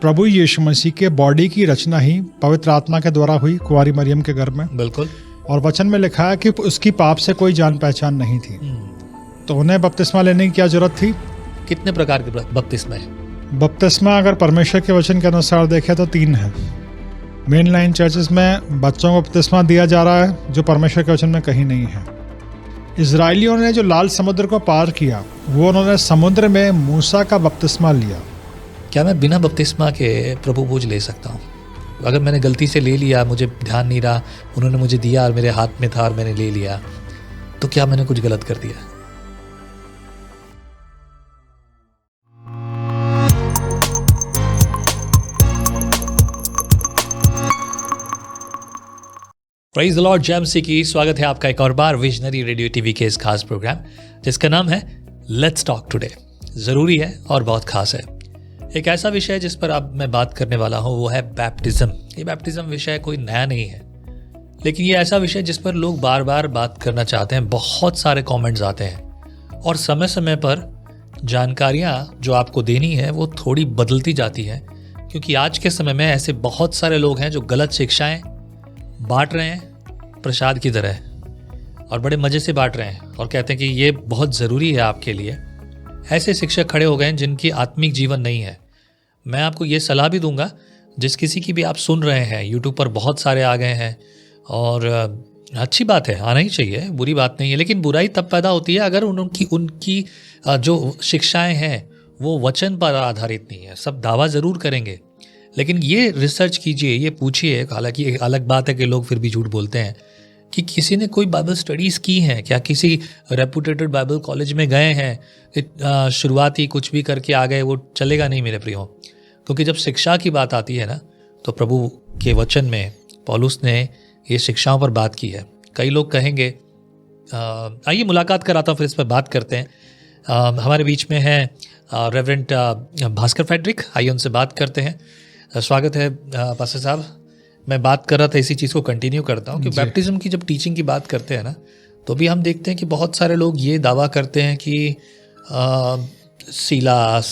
प्रभु यीशु मसीह के बॉडी की रचना ही पवित्र आत्मा के द्वारा हुई कुंवारी मरियम के गर्भ में। बिल्कुल। और वचन में लिखा है कि उसकी पाप से कोई जान पहचान नहीं थी, तो उन्हें बपतिस्मा लेने की क्या जरूरत थी? कितने प्रकार के बपतिस्मा है? बपतिस्मा अगर परमेश्वर के वचन के अनुसार देखें तो 3 है। मेन लाइन चर्चेस में बच्चों को बपतिस्मा दिया जा रहा है, जो परमेश्वर के वचन में कहीं नहीं है। इजरायलियों ने जो लाल समुद्र को पार किया, वो उन्होंने समुद्र में मूसा का बपतिस्मा लिया। क्या मैं बिना बपतिस्मा के प्रभु भोज ले सकता हूँ? अगर मैंने गलती से ले लिया, मुझे ध्यान नहीं रहा, उन्होंने मुझे दिया और मेरे हाथ में था और मैंने ले लिया, तो क्या मैंने कुछ गलत कर दिया? प्रेज़ द लॉर्ड जेएमसी की स्वागत है आपका एक और बार विजनरी रेडियो टीवी के इस खास प्रोग्राम जिसका नाम है लेट्स टॉक टुडे। ज़रूरी है और बहुत खास है। एक ऐसा विषय जिस पर अब मैं बात करने वाला हूँ वो है बैप्टिज्म। ये बैप्टिज्म विषय कोई नया नहीं है, लेकिन ये ऐसा विषय जिस पर लोग बार बार बात करना चाहते हैं। बहुत सारे कमेंट्स आते हैं और समय समय पर जानकारियाँ जो आपको देनी है वो थोड़ी बदलती जाती है, क्योंकि आज के समय में ऐसे बहुत सारे लोग हैं जो गलत शिक्षाएँ बांट रहे हैं प्रसाद की तरह, और बड़े मज़े से बांट रहे हैं और कहते हैं कि ये बहुत ज़रूरी है आपके लिए। ऐसे शिक्षक खड़े हो गए हैं जिनकी आत्मिक जीवन नहीं है। मैं आपको ये सलाह भी दूंगा, जिस किसी की भी आप सुन रहे हैं, यूट्यूब पर बहुत सारे आ गए हैं और अच्छी बात है, आना ही चाहिए, बुरी बात नहीं है। लेकिन बुराई तब पैदा होती है अगर उनकी जो शिक्षाएं हैं वो वचन पर आधारित नहीं है। सब दावा ज़रूर करेंगे, लेकिन ये रिसर्च कीजिए, ये पूछिए। हालांकि एक अलग बात है कि लोग फिर भी झूठ बोलते हैं कि किसी ने कोई बाइबल स्टडीज़ की हैं क्या, किसी रेपुटेटेड बाइबल कॉलेज में गए हैं, शुरुआती कुछ भी करके आ गए, वो चलेगा नहीं मेरे प्रियो। क्योंकि जब शिक्षा की बात आती है ना, तो प्रभु के वचन में पौलुस ने ये शिक्षाओं पर बात की है। कई लोग कहेंगे, आइए मुलाकात कराता हूँ, फिर इस पर बात करते हैं। हमारे बीच में है रेवरेंड भास्कर फ्रेडरिक, आइए उनसे बात करते हैं। स्वागत है पास्टर साहब। मैं बात कर रहा था, इसी चीज़ को कंटिन्यू करता हूँ कि बैप्टिज्म की जब टीचिंग की बात करते हैं ना, तो भी हम देखते हैं कि बहुत सारे लोग ये दावा करते हैं कि सीलास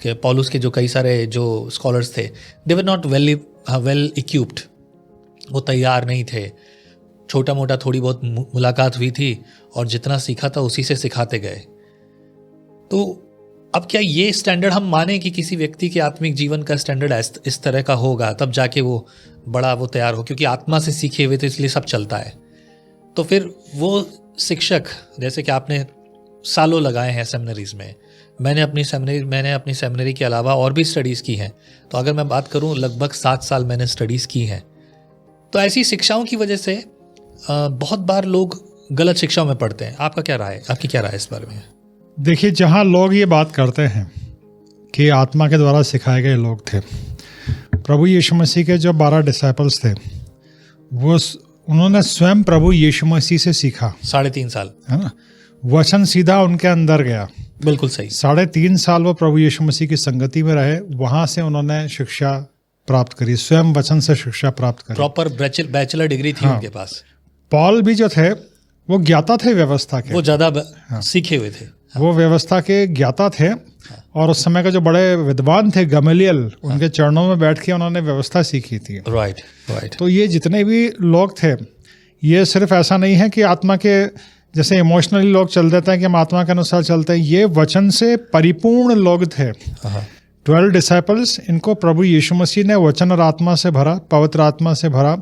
के, पौलुस के जो कई सारे जो स्कॉलर्स थे, दे वर नॉट वेल इक्विप्ड, वो तैयार नहीं थे। छोटा मोटा थोड़ी बहुत मुलाकात हुई थी और जितना सीखा था उसी से सिखाते गए। तो अब क्या ये स्टैंडर्ड हम माने कि किसी व्यक्ति के आत्मिक जीवन का स्टैंडर्ड इस तरह का होगा तब जाके वो तैयार हो, क्योंकि आत्मा से सीखे हुए तो इसलिए सब चलता है। तो फिर वो शिक्षक, जैसे कि आपने सालों लगाए हैं सेमिनरीज में, मैंने अपनी सेमिनरी के अलावा और भी स्टडीज़ की हैं, तो अगर मैं बात करूं लगभग 7 साल मैंने स्टडीज़ की हैं। तो ऐसी शिक्षाओं की वजह से बहुत बार लोग गलत शिक्षाओं में पढ़ते हैं। आपकी क्या राय है इस बारे में? देखिए, जहाँ लोग ये बात करते हैं कि आत्मा के द्वारा सिखाए गए लोग थे, प्रभु यीशु मसीह के जो 12 डिसाइपल्स थे, उन्होंने स्वयं प्रभु यीशु मसीह से सीखा। 3.5 साल, है ना, वचन सीधा उनके अंदर गया। बिल्कुल सही। 3.5 साल वो प्रभु यीशु मसीह की संगति में रहे, वहाँ से उन्होंने शिक्षा प्राप्त करी, स्वयं वचन से शिक्षा प्राप्त करी। प्रॉपर बैचलर डिग्री थी उनके पास। पॉल भी जो थे वो ज्ञाता थे व्यवस्था के, वो ज़्यादा सीखे हुए थे। वो व्यवस्था के ज्ञाता थे और उस समय के जो बड़े विद्वान थे गमलियल, उनके चरणों में बैठ के उन्होंने व्यवस्था सीखी थी। राइट। तो ये जितने भी लोग थे, ये सिर्फ ऐसा नहीं है कि आत्मा के जैसे इमोशनली लोग चल देते हैं कि हम आत्मा के अनुसार चलते हैं, ये वचन से परिपूर्ण लोग थे। 12 डिसाइपल्स, इनको प्रभु यीशु मसीह ने वचन और आत्मा से भरा, पवित्र आत्मा से भरा।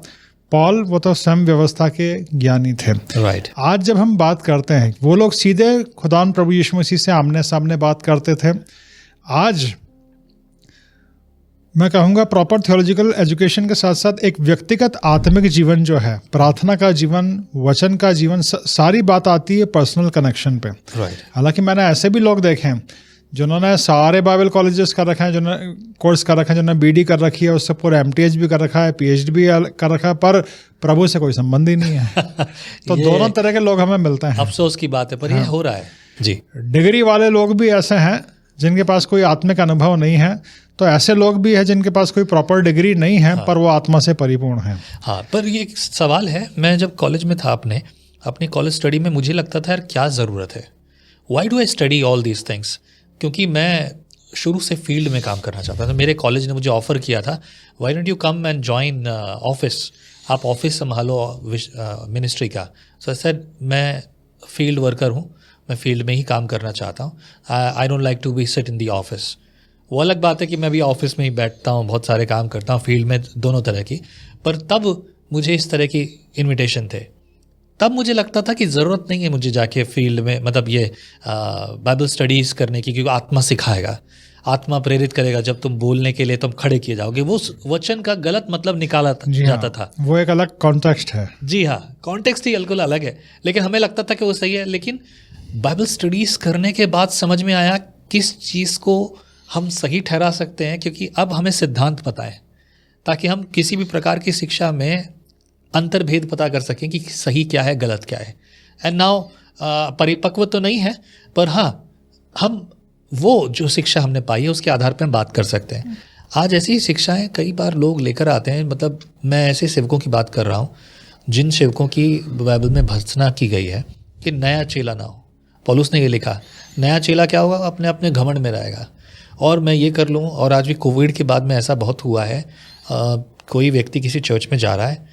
पॉल वो तो स्वयं व्यवस्था के ज्ञानी थे। राइट। आज जब हम बात करते हैं, वो लोग सीधे खुदान प्रभु यीशु मसीह से आमने सामने बात करते थे। आज मैं कहूँगा प्रॉपर थियोलॉजिकल एजुकेशन के साथ साथ एक व्यक्तिगत आत्मिक जीवन जो है, प्रार्थना का जीवन, वचन का जीवन, सारी बात आती है पर्सनल कनेक्शन पे। राइट। हालांकि मैंने ऐसे भी लोग देखे हैं जिन्होंने सारे बाइबल कॉलेजेस कर रखे हैं, जिन्होंने कोर्स कर रखा है, जिन्होंने बीडी कर रखी है, उससे पूरा MTH भी कर रखा है, PhD भी कर रखा है, पर प्रभु से कोई संबंध ही नहीं है। तो दोनों तरह के लोग हमें मिलते हैं। अफसोस की बात है, पर ये हो रहा है जी। डिग्री वाले लोग भी ऐसे हैं जिनके पास कोई आत्मिक अनुभव नहीं है, तो ऐसे लोग भी हैं जिनके पास कोई प्रॉपर डिग्री नहीं है, पर वो आत्मा से परिपूर्ण है। हाँ, पर ये एक सवाल है। मैं जब कॉलेज में था अपनी कॉलेज स्टडी में, मुझे लगता था यार क्या ज़रूरत है, why do I study all these things, क्योंकि मैं शुरू से फील्ड में काम करना चाहता था। मेरे कॉलेज ने मुझे ऑफ़र किया था, why don't you come and join office, आप ऑफिस संभालो मिनिस्ट्री का। सो आई सेड मैं फील्ड वर्कर हूँ, मैं फील्ड में ही काम करना चाहता हूँ, I don't like to be sit in the office. वो अलग बात है कि मैं भी ऑफिस में ही बैठता हूँ, बहुत सारे काम करता हूँ, फील्ड में दोनों तरह की। पर तब मुझे इस तरह की इनविटेशन थे, तब मुझे लगता था कि ज़रूरत नहीं है मुझे जाके फील्ड में, मतलब ये बाइबल स्टडीज़ करने की, क्योंकि आत्मा सिखाएगा, आत्मा प्रेरित करेगा। जब तुम बोलने के लिए तुम खड़े किए जाओगे, वो वचन का गलत मतलब निकाला जाता था। वो एक अलग कॉन्टेक्स्ट है। जी हाँ, कॉन्टेक्स्ट ही बिल्कुल अलग है, लेकिन हमें लगता था कि वो सही है। लेकिन बाइबल स्टडीज़ करने के बाद समझ में आया किस चीज़ को हम सही ठहरा सकते हैं, क्योंकि अब हमें सिद्धांत पता है, ताकि हम किसी भी प्रकार की शिक्षा में अंतर्भेद पता कर सकें कि सही क्या है, गलत क्या है। एंड नाउ परिपक्व तो नहीं है, पर हाँ, हम वो जो शिक्षा हमने पाई है उसके आधार पर हम बात कर सकते हैं। आज ऐसी शिक्षाएं कई बार लोग लेकर आते हैं, मतलब मैं ऐसे सेवकों की बात कर रहा हूँ जिन सेवकों की बाइबल में भर्त्सना की गई है कि नया चेला ना हो। पौलुस ने ये लिखा, नया चेला क्या होगा, अपने अपने घमंड में रहेगा, और मैं ये कर लूँ। और आज भी कोविड के बाद में ऐसा बहुत हुआ है, कोई व्यक्ति किसी चर्च में जा रहा है,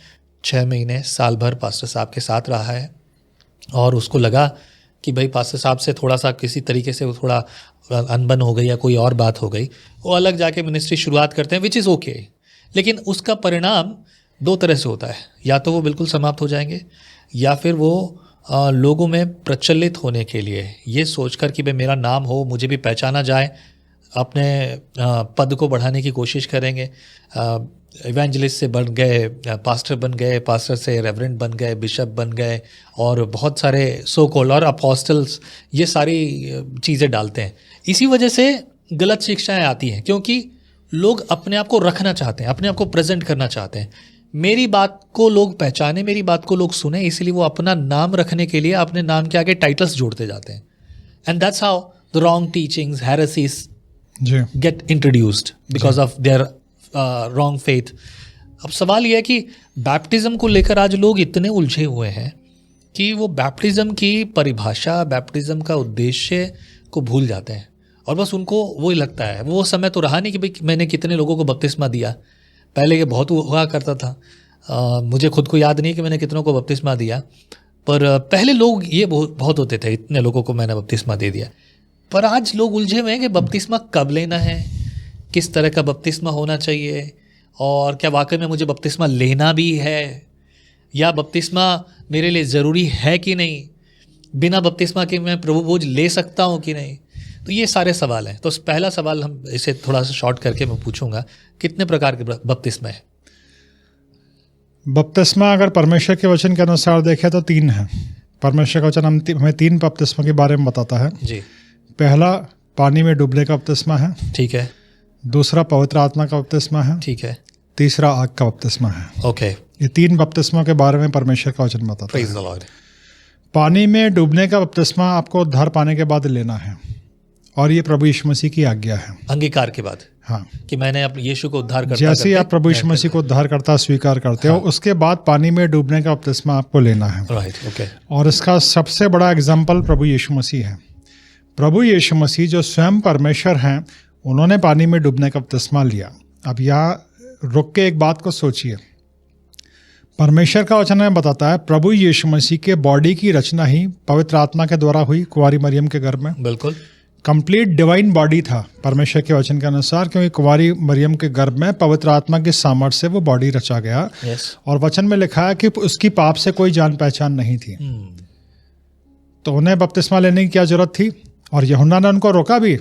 6 महीने साल भर पास्टर साहब के साथ रहा है, और उसको लगा कि भाई पास्टर साहब से थोड़ा सा किसी तरीके से थोड़ा अनबन हो गई या कोई और बात हो गई, वो अलग जाके मिनिस्ट्री शुरुआत करते हैं, विच इज़ ओके। लेकिन उसका परिणाम 2 तरह से होता है, या तो वो बिल्कुल समाप्त हो जाएंगे, या फिर वो लोगों में प्रचलित होने के लिए ये सोचकर कि भाई मेरा नाम हो, मुझे भी पहचाना जाए, अपने पद को बढ़ाने की कोशिश करेंगे। इवेंजलिस्ट से बन गए पास्टर बन गए, पास्टर से रेवरेंड बन गए, बिशप बन गए, और बहुत सारे सो कॉल्ड और अपोस्टल्स, ये सारी चीज़ें डालते हैं। इसी वजह से गलत शिक्षाएं आती हैं, क्योंकि लोग अपने आप को रखना चाहते हैं, अपने आप को प्रेजेंट करना चाहते हैं। मेरी बात को लोग पहचाने, मेरी बात को लोग सुने, इसलिए वो अपना नाम रखने के लिए अपने नाम के आगे टाइटल्स जोड़ते जाते हैं। And that's how the wrong teachings, heresies get introduced because of their wrong faith. अब सवाल यह है कि बैप्टिज्म को लेकर आज लोग इतने उलझे हुए हैं कि वो बैप्टिज्म की परिभाषा, बैप्टिज्म का उद्देश्य को भूल जाते हैं, और बस उनको वही लगता है। वो समय तो रहा नहीं कि भाई मैंने कितने लोगों को बपतिस्मा दिया। पहले ये बहुत हुआ करता था, मुझे खुद को याद नहीं कि मैंने कितनों को बपतिस्मा दिया, पर पहले लोग ये बहुत होते थे, इतने लोगों को मैंने बपतिस्मा दे दिया। पर आज लोग उलझे हुए हैं कि बपतिस्मा कब लेना है, किस तरह का बपतिस्मा होना चाहिए, और क्या वाकई में मुझे बपतिस्मा लेना भी है, या बपतिस्मा मेरे लिए ज़रूरी है कि नहीं, बिना बपतिस्मा के मैं प्रभु भोज ले सकता हूँ कि नहीं। तो ये सारे सवाल हैं। तो पहला सवाल हम इसे थोड़ा सा शॉर्ट करके मैं पूछूंगा, कितने प्रकार के बपतिस्मा है? बपतिस्मा अगर परमेश्वर के वचन के अनुसार देखें तो 3 है। परमेश्वर का वचन हमें 3 बपतिस्मा के बारे में बताता है जी। पहला पानी में डूबने का बपतिस्मा है, ठीक है। दूसरा पवित्र आत्मा का बपतिस्मा है, ठीक है। तीसरा आग का बपतिस्मा है। ओके। ये 3 बपतिस्मा के बारे में परमेश्वर का वचन बताता प्रेज है। The Lord. पानी में डूबने का बपतिस्मा आपको उद्धार पाने के बाद लेना है, और ये प्रभु यीशु मसीह की आज्ञा है। अंगीकार के बाद, हाँ, कि मैंने अपने यीशु को उद्धार करता जैसे ही आप प्रभु यीशु मसीह को उद्धार करता स्वीकार करते हो, उसके बाद पानी में डूबने का बपतिस्मा आपको लेना है। Right, okay. और इसका सबसे बड़ा एग्जाम्पल प्रभु यीशु मसीह है। प्रभु यीशु मसीह जो स्वयं परमेश्वर हैं, उन्होंने पानी में डूबने का बपतिस्मा लिया। अब यहाँ रुक के एक बात को सोचिए, परमेश्वर का वचन हमें बताता है प्रभु यीशु मसीह के बॉडी की रचना ही पवित्र आत्मा के द्वारा हुई कुंवारी मरियम के गर्भ में। बिल्कुल कंप्लीट डिवाइन बॉडी था परमेश्वर के वचन के अनुसार, क्योंकि कुंवारी मरियम के गर्भ में पवित्र आत्मा के सामर्थ्य से वो बॉडी रचा गया। और वचन में लिखा है कि उसकी पाप से कोई जान पहचान नहीं थी। तो उन्हें बपतिस्मा लेने की क्या जरूरत थी? और यूहन्ना ने उनको रोका भी,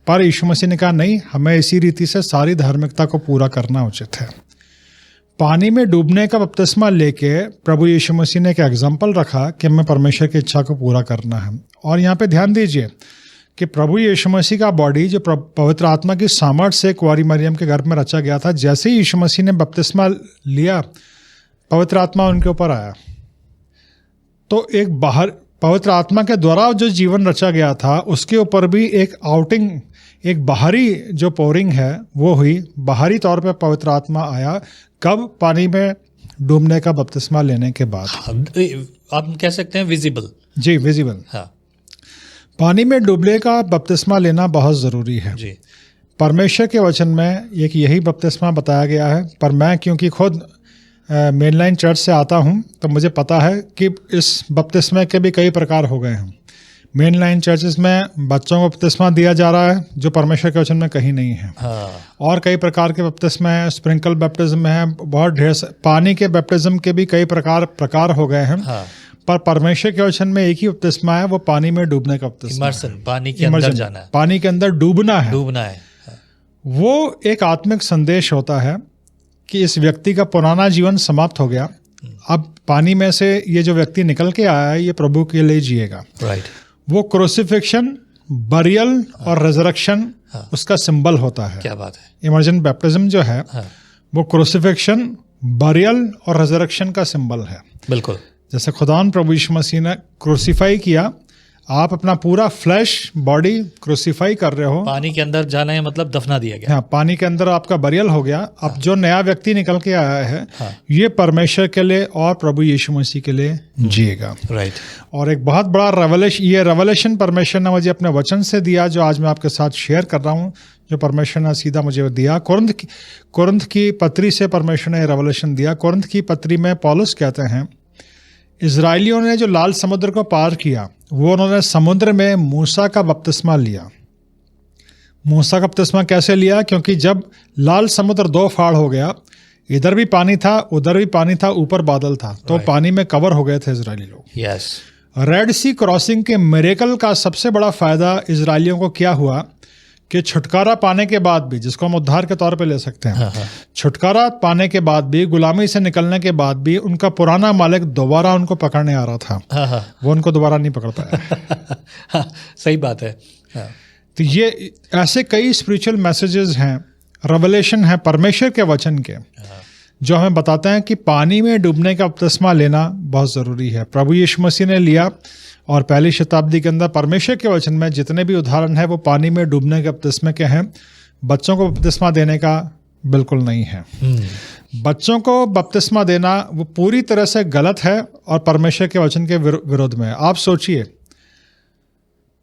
पर यीशु मसीह ने कहा नहीं, हमें इसी रीति से सारी धार्मिकता को पूरा करना उचित है। पानी में डूबने का बपतिस्मा लेके प्रभु यीशु मसीह ने एक एग्जाम्पल रखा कि हमें परमेश्वर की इच्छा को पूरा करना है। और यहाँ पे ध्यान दीजिए कि प्रभु यीशु मसीह का बॉडी जो पवित्र आत्मा की सामर्थ्य से कुंवारी मरियम के गर्भ में रचा गया था, जैसे ही यीशु मसीह ने बपतिस्मा लिया, पवित्र आत्मा उनके ऊपर आया। तो एक बाहर पवित्र आत्मा के द्वारा जो जीवन रचा गया था, उसके ऊपर भी एक आउटिंग, एक बाहरी जो पोरिंग है वो हुई। बाहरी तौर पे पवित्र आत्मा आया। कब? पानी में डूबने का बपतिस्मा लेने के बाद। आप कह सकते हैं विजिबल। जी, विजिबल। हाँ, पानी में डूबने का बपतिस्मा लेना बहुत ज़रूरी है। जी। परमेश्वर के वचन में एक यही बपतिस्मा बताया गया है, पर मैं क्योंकि खुद मेनलाइन चर्च से आता हूँ तो मुझे पता है कि इस बपतिस्मे के भी कई प्रकार हो गए हैं। मेनलाइन चर्चेस में बच्चों को बपतिस्मा दिया जा रहा है जो परमेश्वर के वचन में कहीं नहीं है। और कई प्रकार के बपतिस्मे हैं, स्प्रिंकल बैप्टिज्म है, बहुत ढेर से पानी के बैप्टिज्म के भी कई प्रकार हो गए हैं। पर परमेश्वर के वचन में एक ही बपतिस्मा है, वो पानी में डूबने का बपतिस्मा, पानी के अंदर जाना है, पानी के अंदर डूबना है। वो एक आत्मिक संदेश होता है कि इस व्यक्ति का पुराना जीवन समाप्त हो गया, अब पानी में से ये जो व्यक्ति निकल के आया है ये प्रभु के लिए जिएगा। राइट। वो क्रूसिफिक्शन, बरियल और रेजरेक्शन उसका सिंबल होता है। क्या बात है। इमर्जन बैप्टिज्म जो है वो क्रूसिफिक्शन, बरियल और रेजरेक्शन का सिंबल है। बिल्कुल। जैसे खुदान प्रभु यीशु मसीह ने क्रूसीफाई किया, आप अपना पूरा फ्लैश बॉडी क्रूसीफाई कर रहे हो, पानी के अंदर जाना है मतलब दफना दिया गया। हाँ, पानी के अंदर आपका बरियल हो गया। अब जो नया व्यक्ति निकल के आया है ये परमेश्वर के लिए और प्रभु यीशु मसीह के लिए जिएगा। राइट। और एक बहुत बड़ा रेवलेशन परमेश्वर ने मुझे अपने वचन से दिया, जो आज मैं आपके साथ शेयर कर रहा हूँ, जो परमेश्वर ने सीधा मुझे दिया। कुरिन्थ की पत्री से परमेश्वर ने रेवलेशन दिया। कुरिन्थ की पत्री में पौलुस कहते हैं, इजराइलियों ने जो लाल समुद्र को पार किया वो उन्होंने समुद्र में मूसा का बपतिस्मा लिया। मूसा का बपतिस्मा कैसे लिया? क्योंकि जब लाल समुद्र दो फाड़ हो गया, इधर भी पानी था उधर भी पानी था, ऊपर बादल था, तो पानी में कवर हो गए थे इजरायली लोग। यस। रेड सी क्रॉसिंग के मिरेकल का सबसे बड़ा फायदा इजरायलियों को क्या हुआ कि छुटकारा पाने के बाद भी, जिसको हम उद्धार के तौर पे ले सकते हैं, छुटकारा पाने के बाद भी, गुलामी से निकलने के बाद भी उनका पुराना मालिक दोबारा उनको पकड़ने आ रहा था। वो उनको दोबारा नहीं पकड़ पाया। सही बात है। तो ये ऐसे कई स्पिरिचुअल मैसेजेस हैं, रेवलेशन है परमेश्वर के वचन के, जो हमें बताते हैं कि पानी में डूबने का बपतिस्मा लेना बहुत ज़रूरी है। प्रभु यीशु मसीह ने लिया, और पहली शताब्दी के अंदर परमेश्वर के वचन में जितने भी उदाहरण है वो पानी में डूबने के बपतिस्मे के हैं। बच्चों को बपतिस्मा देने का बिल्कुल नहीं है। बच्चों को बपतिस्मा देना वो पूरी तरह से गलत है और परमेश्वर के वचन के विरोध में है। आप सोचिए,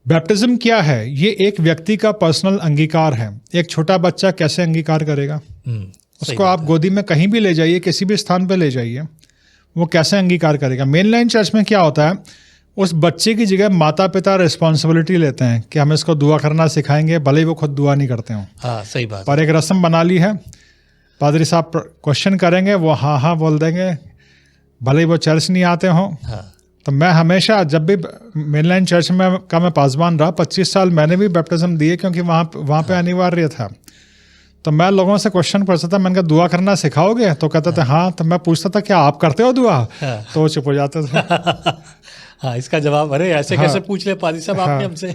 बैप्टिज्म क्या है? ये एक व्यक्ति का पर्सनल अंगीकार है। एक छोटा बच्चा कैसे अंगीकार करेगा? उसको आप गोदी में कहीं भी ले जाइए, किसी भी स्थान पे ले जाइए, वो कैसे अंगीकार करेगा? मेनलाइन चर्च में क्या होता है, उस बच्चे की जगह माता पिता रिस्पॉन्सिबिलिटी लेते हैं कि हम इसको दुआ करना सिखाएंगे, भले ही वो खुद दुआ नहीं करते हों। हाँ, सही बात। पर एक रस्म बना ली है, पादरी साहब क्वेश्चन करेंगे, वो हाँ हाँ बोल देंगे, भले ही वो चर्च नहीं आते हों। तो मैं हमेशा जब भी मेनलाइन चर्च में का मैं पासबान रहा, 25 साल मैंने भी बैप्टिज्म दिए, क्योंकि वहाँ पे अनिवार्य था। तो मैं लोगों से क्वेश्चन पूछता था, मैंने कहा दुआ करना सिखाओगे? तो कहते थे हाँ। तो मैं पूछता था क्या आप करते हो दुआ? तो चुप हो जाते थे। हाँ, इसका जवाब, अरे ऐसे कैसे पूछ ले पादी साहब आपने हमसे।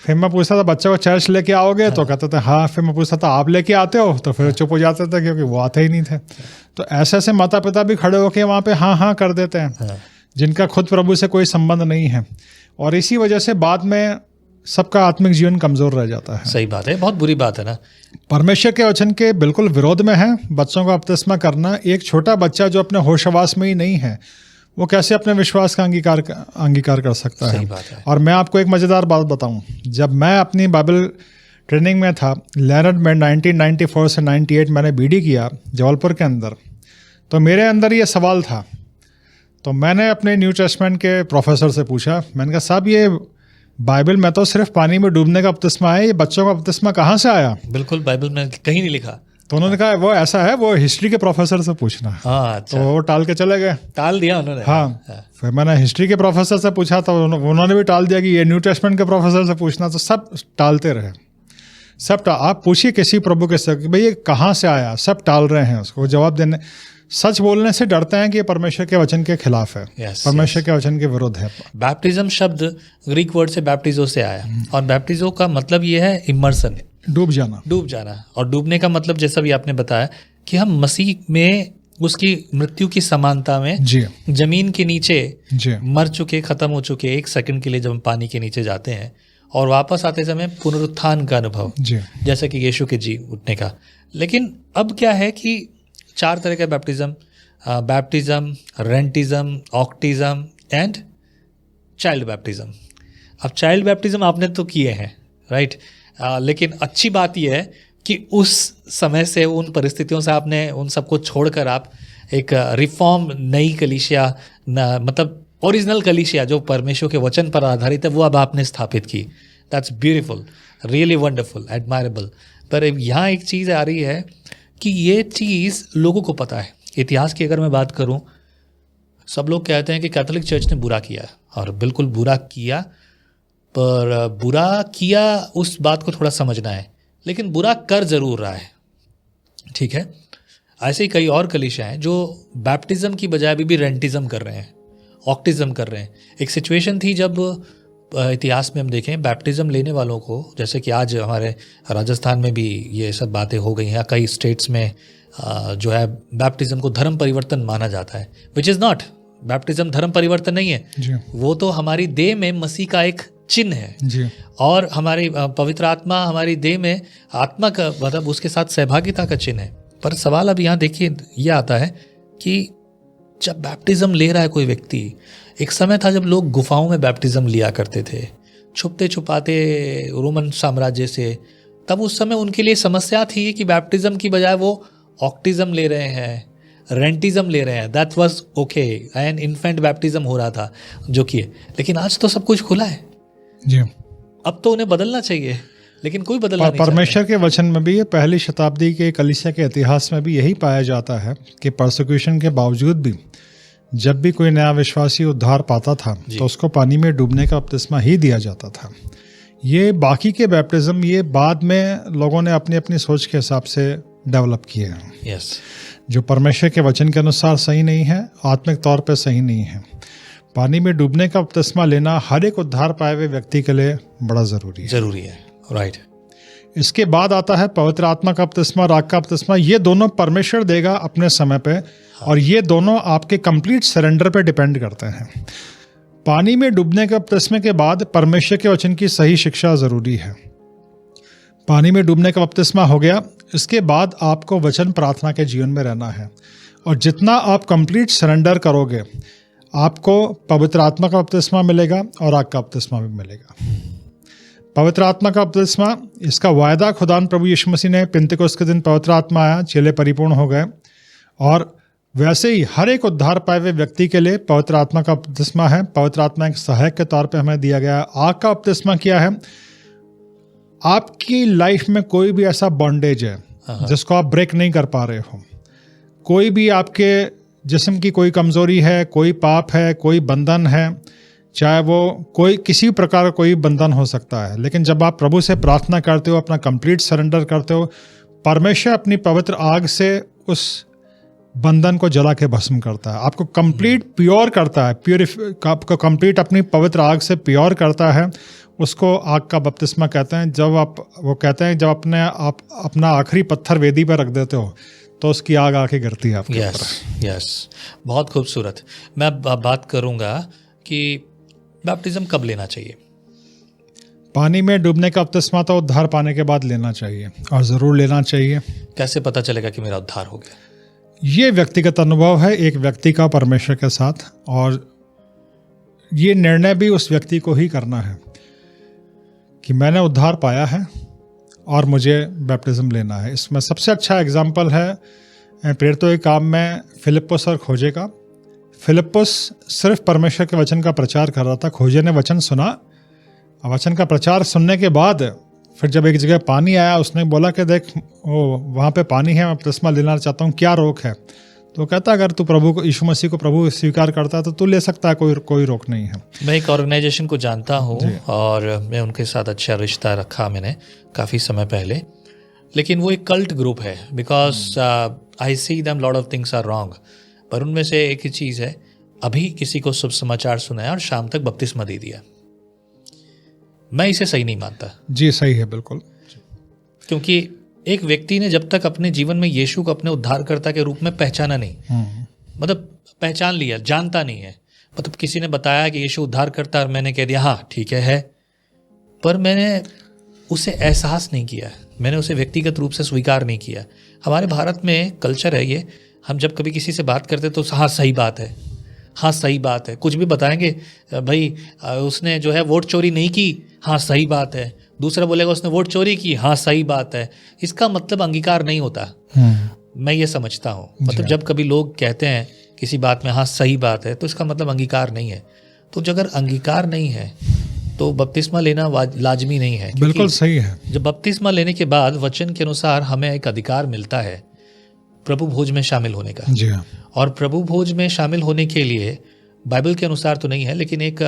फिर मैं पूछता था बच्चे को चर्च लेके आओगे? तो कहते थे हाँ। फिर मैं पूछता था आप लेके आते हो? तो फिर चुप हो जाते थे, क्योंकि वो आते ही नहीं थे। तो ऐसे ऐसे माता पिता भी खड़े होके वहाँ पे हाँ हाँ कर देते हैं, जिनका खुद प्रभु से कोई संबंध नहीं है, और इसी वजह से बाद में सबका आत्मिक जीवन कमजोर रह जाता है। सही बात है, बहुत बुरी बात है ना। परमेश्वर के वचन के बिल्कुल विरोध में है बच्चों का बपतिस्मा करना। एक छोटा बच्चा जो अपने होशवास में ही नहीं है, वो कैसे अपने विश्वास का अंगीकार कर सकता है? और मैं आपको एक मज़ेदार बात बताऊं, जब मैं अपनी बाइबल ट्रेनिंग में था, लैनर्ड में 1994 से 98 मैंने बीडी किया जबलपुर के अंदर, तो मेरे अंदर ये सवाल था। तो मैंने अपने न्यू टेस्टमेंट के प्रोफेसर से पूछा, मैंने कहा साहब ये बाइबल में तो सिर्फ पानी में डूबने का बपतिस्मा है, ये बच्चों का बपतिस्मा कहाँ से आया? बिल्कुल, बाइबल में कहीं नहीं लिखा। तो उन्होंने कहा वो ऐसा है, वो हिस्ट्री के प्रोफेसर से पूछना। अच्छा। तो वो टाल के चले गए। टाल दिया उन्होंने? हाँ। फिर मैंने हिस्ट्री के प्रोफेसर से पूछा तो उन्होंने भी टाल दिया कि ये न्यू टेस्टमेंट के प्रोफेसर से पूछना। तो सब टालते रहे, आप पूछिए किसी प्रभु के से कि भाई ये कहाँ से आया, सब टाल रहे हैं उसको जवाब देने। सच बोलने से डरते हैं कि ये परमेश्वर के वचन के खिलाफ है, परमेश्वर के वचन के विरुद्ध है। बैप्टिज्म शब्द ग्रीक वर्ड से बैप्टिजो से आया, और बैप्टिजो का मतलब ये है इमर्सन, डूब जाना। और डूबने का मतलब जैसा भी आपने बताया कि हम मसीह में उसकी मृत्यु की समानता में जमीन के नीचे मर चुके, खत्म हो चुके, एक सेकंड के लिए जब हम पानी के नीचे जाते हैं और वापस आते समय पुनरुत्थान का अनुभव, जैसे कि यीशु के जी उठने का। लेकिन अब क्या है कि 4 तरह का बैप्टिज्म, रेंटिज्म, ऑक्टिज्म एंड चाइल्ड बैप्टिज्म। अब चाइल्ड बैप्टिज्म आपने तो किए हैं, राइट? लेकिन अच्छी बात यह है कि उस समय से, उन परिस्थितियों से आपने उन सबको छोड़कर आप एक रिफॉर्म नई कलीसिया, मतलब ओरिजिनल कलीसिया जो परमेश्वर के वचन पर आधारित है, वो अब आपने स्थापित की. That's beautiful, really wonderful, admirable. पर यहाँ एक चीज़ आ रही है कि ये चीज़ लोगों को पता है. इतिहास की अगर मैं बात करूँ, सब लोग कहते हैं कि कैथोलिक चर्च ने बुरा किया, और बिल्कुल बुरा किया, पर बुरा किया उस बात को थोड़ा समझना है, लेकिन बुरा कर ज़रूर रहा है. ठीक है. ऐसे ही कई और कलीसिया हैं जो बैप्टिज़म की बजाय अभी भी रेंटिज़म कर रहे हैं, ऑक्टिज़म कर रहे हैं. एक सिचुएशन थी जब इतिहास में हम देखें बैप्टिज़म लेने वालों को, जैसे कि आज हमारे राजस्थान में भी ये सब बातें हो गई हैं, कई स्टेट्स में जो है बैप्टिज़म को धर्म परिवर्तन माना जाता है, विच इज़ नॉट. बैप्टिज़म धर्म परिवर्तन नहीं है जी. वो तो हमारी देह में मसीह का एक चिन्ह है जी. और हमारी पवित्र आत्मा हमारी देह में आत्मा का, मतलब उसके साथ सहभागिता का चिन्ह है. पर सवाल अब यहाँ देखिए ये आता है कि जब बैप्टिज़म ले रहा है कोई व्यक्ति, एक समय था जब लोग गुफाओं में बैप्टिज़म लिया करते थे, छुपते छुपाते रोमन साम्राज्य से. तब उस समय उनके लिए समस्या थी कि बैप्टिज़म की बजाय वो ऑक्टिज़म ले रहे हैं, रेंटिज़म ले रहे हैं. That was okay. And infant baptism हो रहा था जो कि, लेकिन आज तो सब कुछ खुला है जी. अब तो उन्हें बदलना चाहिए, लेकिन कोई बदलना नहीं चाहता. परमेश्वर के वचन में भी, ये पहली शताब्दी के कलीसिया के इतिहास में भी यही पाया जाता है कि परसिक्यूशन के बावजूद भी जब भी कोई नया विश्वासी उद्धार पाता था तो उसको पानी में डूबने का बपतिस्मा ही दिया जाता था. ये बाकी के बैप्टिज्म ये बाद में लोगों ने अपनी अपनी सोच के हिसाब से डेवलप किए हैं. यस. जो परमेश्वर के वचन के अनुसार सही नहीं है, आत्मिक तौर पर सही नहीं है. पानी में डूबने का बपतिस्मा लेना हर एक उद्धार पाए हुए व्यक्ति के लिए बड़ा ज़रूरी है. राइट. इसके बाद आता है पवित्र आत्मा का बपतिस्मा, राग का बपतिस्मा. ये दोनों परमेश्वर देगा अपने समय पे. और ये दोनों आपके कंप्लीट सरेंडर पे डिपेंड करते हैं. पानी में डूबने के बपतिस्मे के बाद परमेश्वर के वचन की सही शिक्षा ज़रूरी है. पानी में डूबने का बपतिस्मा हो गया, इसके बाद आपको वचन प्रार्थना के जीवन में रहना है. और जितना आप कंप्लीट सरेंडर करोगे, आपको पवित्र आत्मा का बपतिस्मा मिलेगा और राग का बपतिस्मा भी मिलेगा. पवित्र आत्मा का बपतिस्मा, इसका वायदा खुदान प्रभु यीशु मसीह ने, पिंतेकोस्त के दिन पवित्र आत्मा आया, चेले परिपूर्ण हो गए. और वैसे ही हर एक उद्धार पाए हुए व्यक्ति के लिए पवित्र आत्मा का बपतिस्मा है. पवित्र आत्मा एक सहायक के तौर पे हमें दिया गया है. आग का बपतिस्मा क्या है? आपकी लाइफ में कोई भी ऐसा बॉन्डेज है जिसको आप ब्रेक नहीं कर पा रहे हो, कोई भी आपके जिस्म की कोई कमज़ोरी है, कोई पाप है, कोई बंधन है, चाहे वो कोई किसी प्रकार का कोई बंधन हो सकता है. लेकिन जब आप प्रभु से प्रार्थना करते हो, अपना कंप्लीट सरेंडर करते हो, परमेश्वर अपनी पवित्र आग से उस बंधन को जला के भस्म करता है, आपको कंप्लीट प्योर करता है, आपको कंप्लीट अपनी पवित्र आग से प्योर करता है. उसको आग का बपतिस्मा कहते हैं. जब आप, वो कहते हैं, जब आप अपना आखिरी पत्थर वेदी पर रख देते हो तो उसकी आग आके गिरती है आपके ऊपर. यस. बहुत खूबसूरत. मैं अब बात करूंगा कि बैप्टिज्म कब लेना चाहिए. पानी में डूबने का बपतिस्मा तो उद्धार पाने के बाद लेना चाहिए, और ज़रूर लेना चाहिए. कैसे पता चलेगा कि मेरा उद्धार हो गया? ये व्यक्तिगत अनुभव है एक व्यक्ति का परमेश्वर के साथ, और ये निर्णय भी उस व्यक्ति को ही करना है कि मैंने उद्धार पाया है और मुझे बैप्टिज्म लेना है. इसमें सबसे अच्छा एग्जाम्पल है प्रेरितों के काम में फिलिप्पुस और खोजे का. फिलिप्पुस सिर्फ परमेश्वर के वचन का प्रचार कर रहा था. खोजे ने वचन सुना, वचन का प्रचार सुनने के बाद फिर जब एक जगह पानी आया, उसने बोला कि देख वहाँ पे पानी है, मैं बपतिस्मा लेना चाहता हूँ, क्या रोक है? तो कहता अगर तू प्रभु को, यीशु मसीह को प्रभु स्वीकार करता है तो तू ले सकता है, कोई रोक नहीं है. मैं एक ऑर्गेनाइजेशन को जानता हूँ और मैं उनके साथ अच्छा रिश्ता रखा मैंने काफ़ी समय पहले, लेकिन वो एक कल्ट ग्रुप है. Because I see them lot of things are wrong. पर उनमें से एक ही चीज़ है, अभी किसी को शुभ समाचार सुनाया और शाम तक बपतिस्मा दे दिया. मैं इसे सही नहीं मानता. जी सही है, बिल्कुल. क्योंकि एक व्यक्ति ने जब तक अपने जीवन में यीशु को अपने उद्धारकर्ता के रूप में पहचाना नहीं, मतलब पहचान लिया, जानता नहीं है, मतलब किसी ने बताया कि यीशु उद्धारकर्ता और मैंने कह दिया हाँ ठीक है, पर मैंने उसे एहसास नहीं किया, मैंने उसे व्यक्तिगत रूप से स्वीकार नहीं किया. हमारे भारत में कल्चर है ये, हम जब कभी किसी से बात करते तो हाँ सही बात है, हाँ सही बात है, कुछ भी बताएंगे भाई उसने जो है वोट चोरी नहीं की, हाँ सही बात है, दूसरा बोलेगा उसने वोट चोरी की, हाँ सही बात है। इसका मतलब अंगीकार नहीं होता, मैं ये समझता हूँ। मतलब जब कभी लोग कहते हैं किसी बात में हाँ सही बात है, तो इसका मतलब अंगीकार नहीं है। तो जो अगर अंगीकार नहीं है तो बपतिस्मा लेना लाजमी नहीं है। बिल्कुल सही है। जब बपतिस्मा लेने के बाद वचन के अनुसार हमें एक अधिकार मिलता है प्रभु भोज में शामिल होने का। जी हाँ। और प्रभु भोज में शामिल होने के लिए बाइबल के अनुसार तो नहीं है, लेकिन एक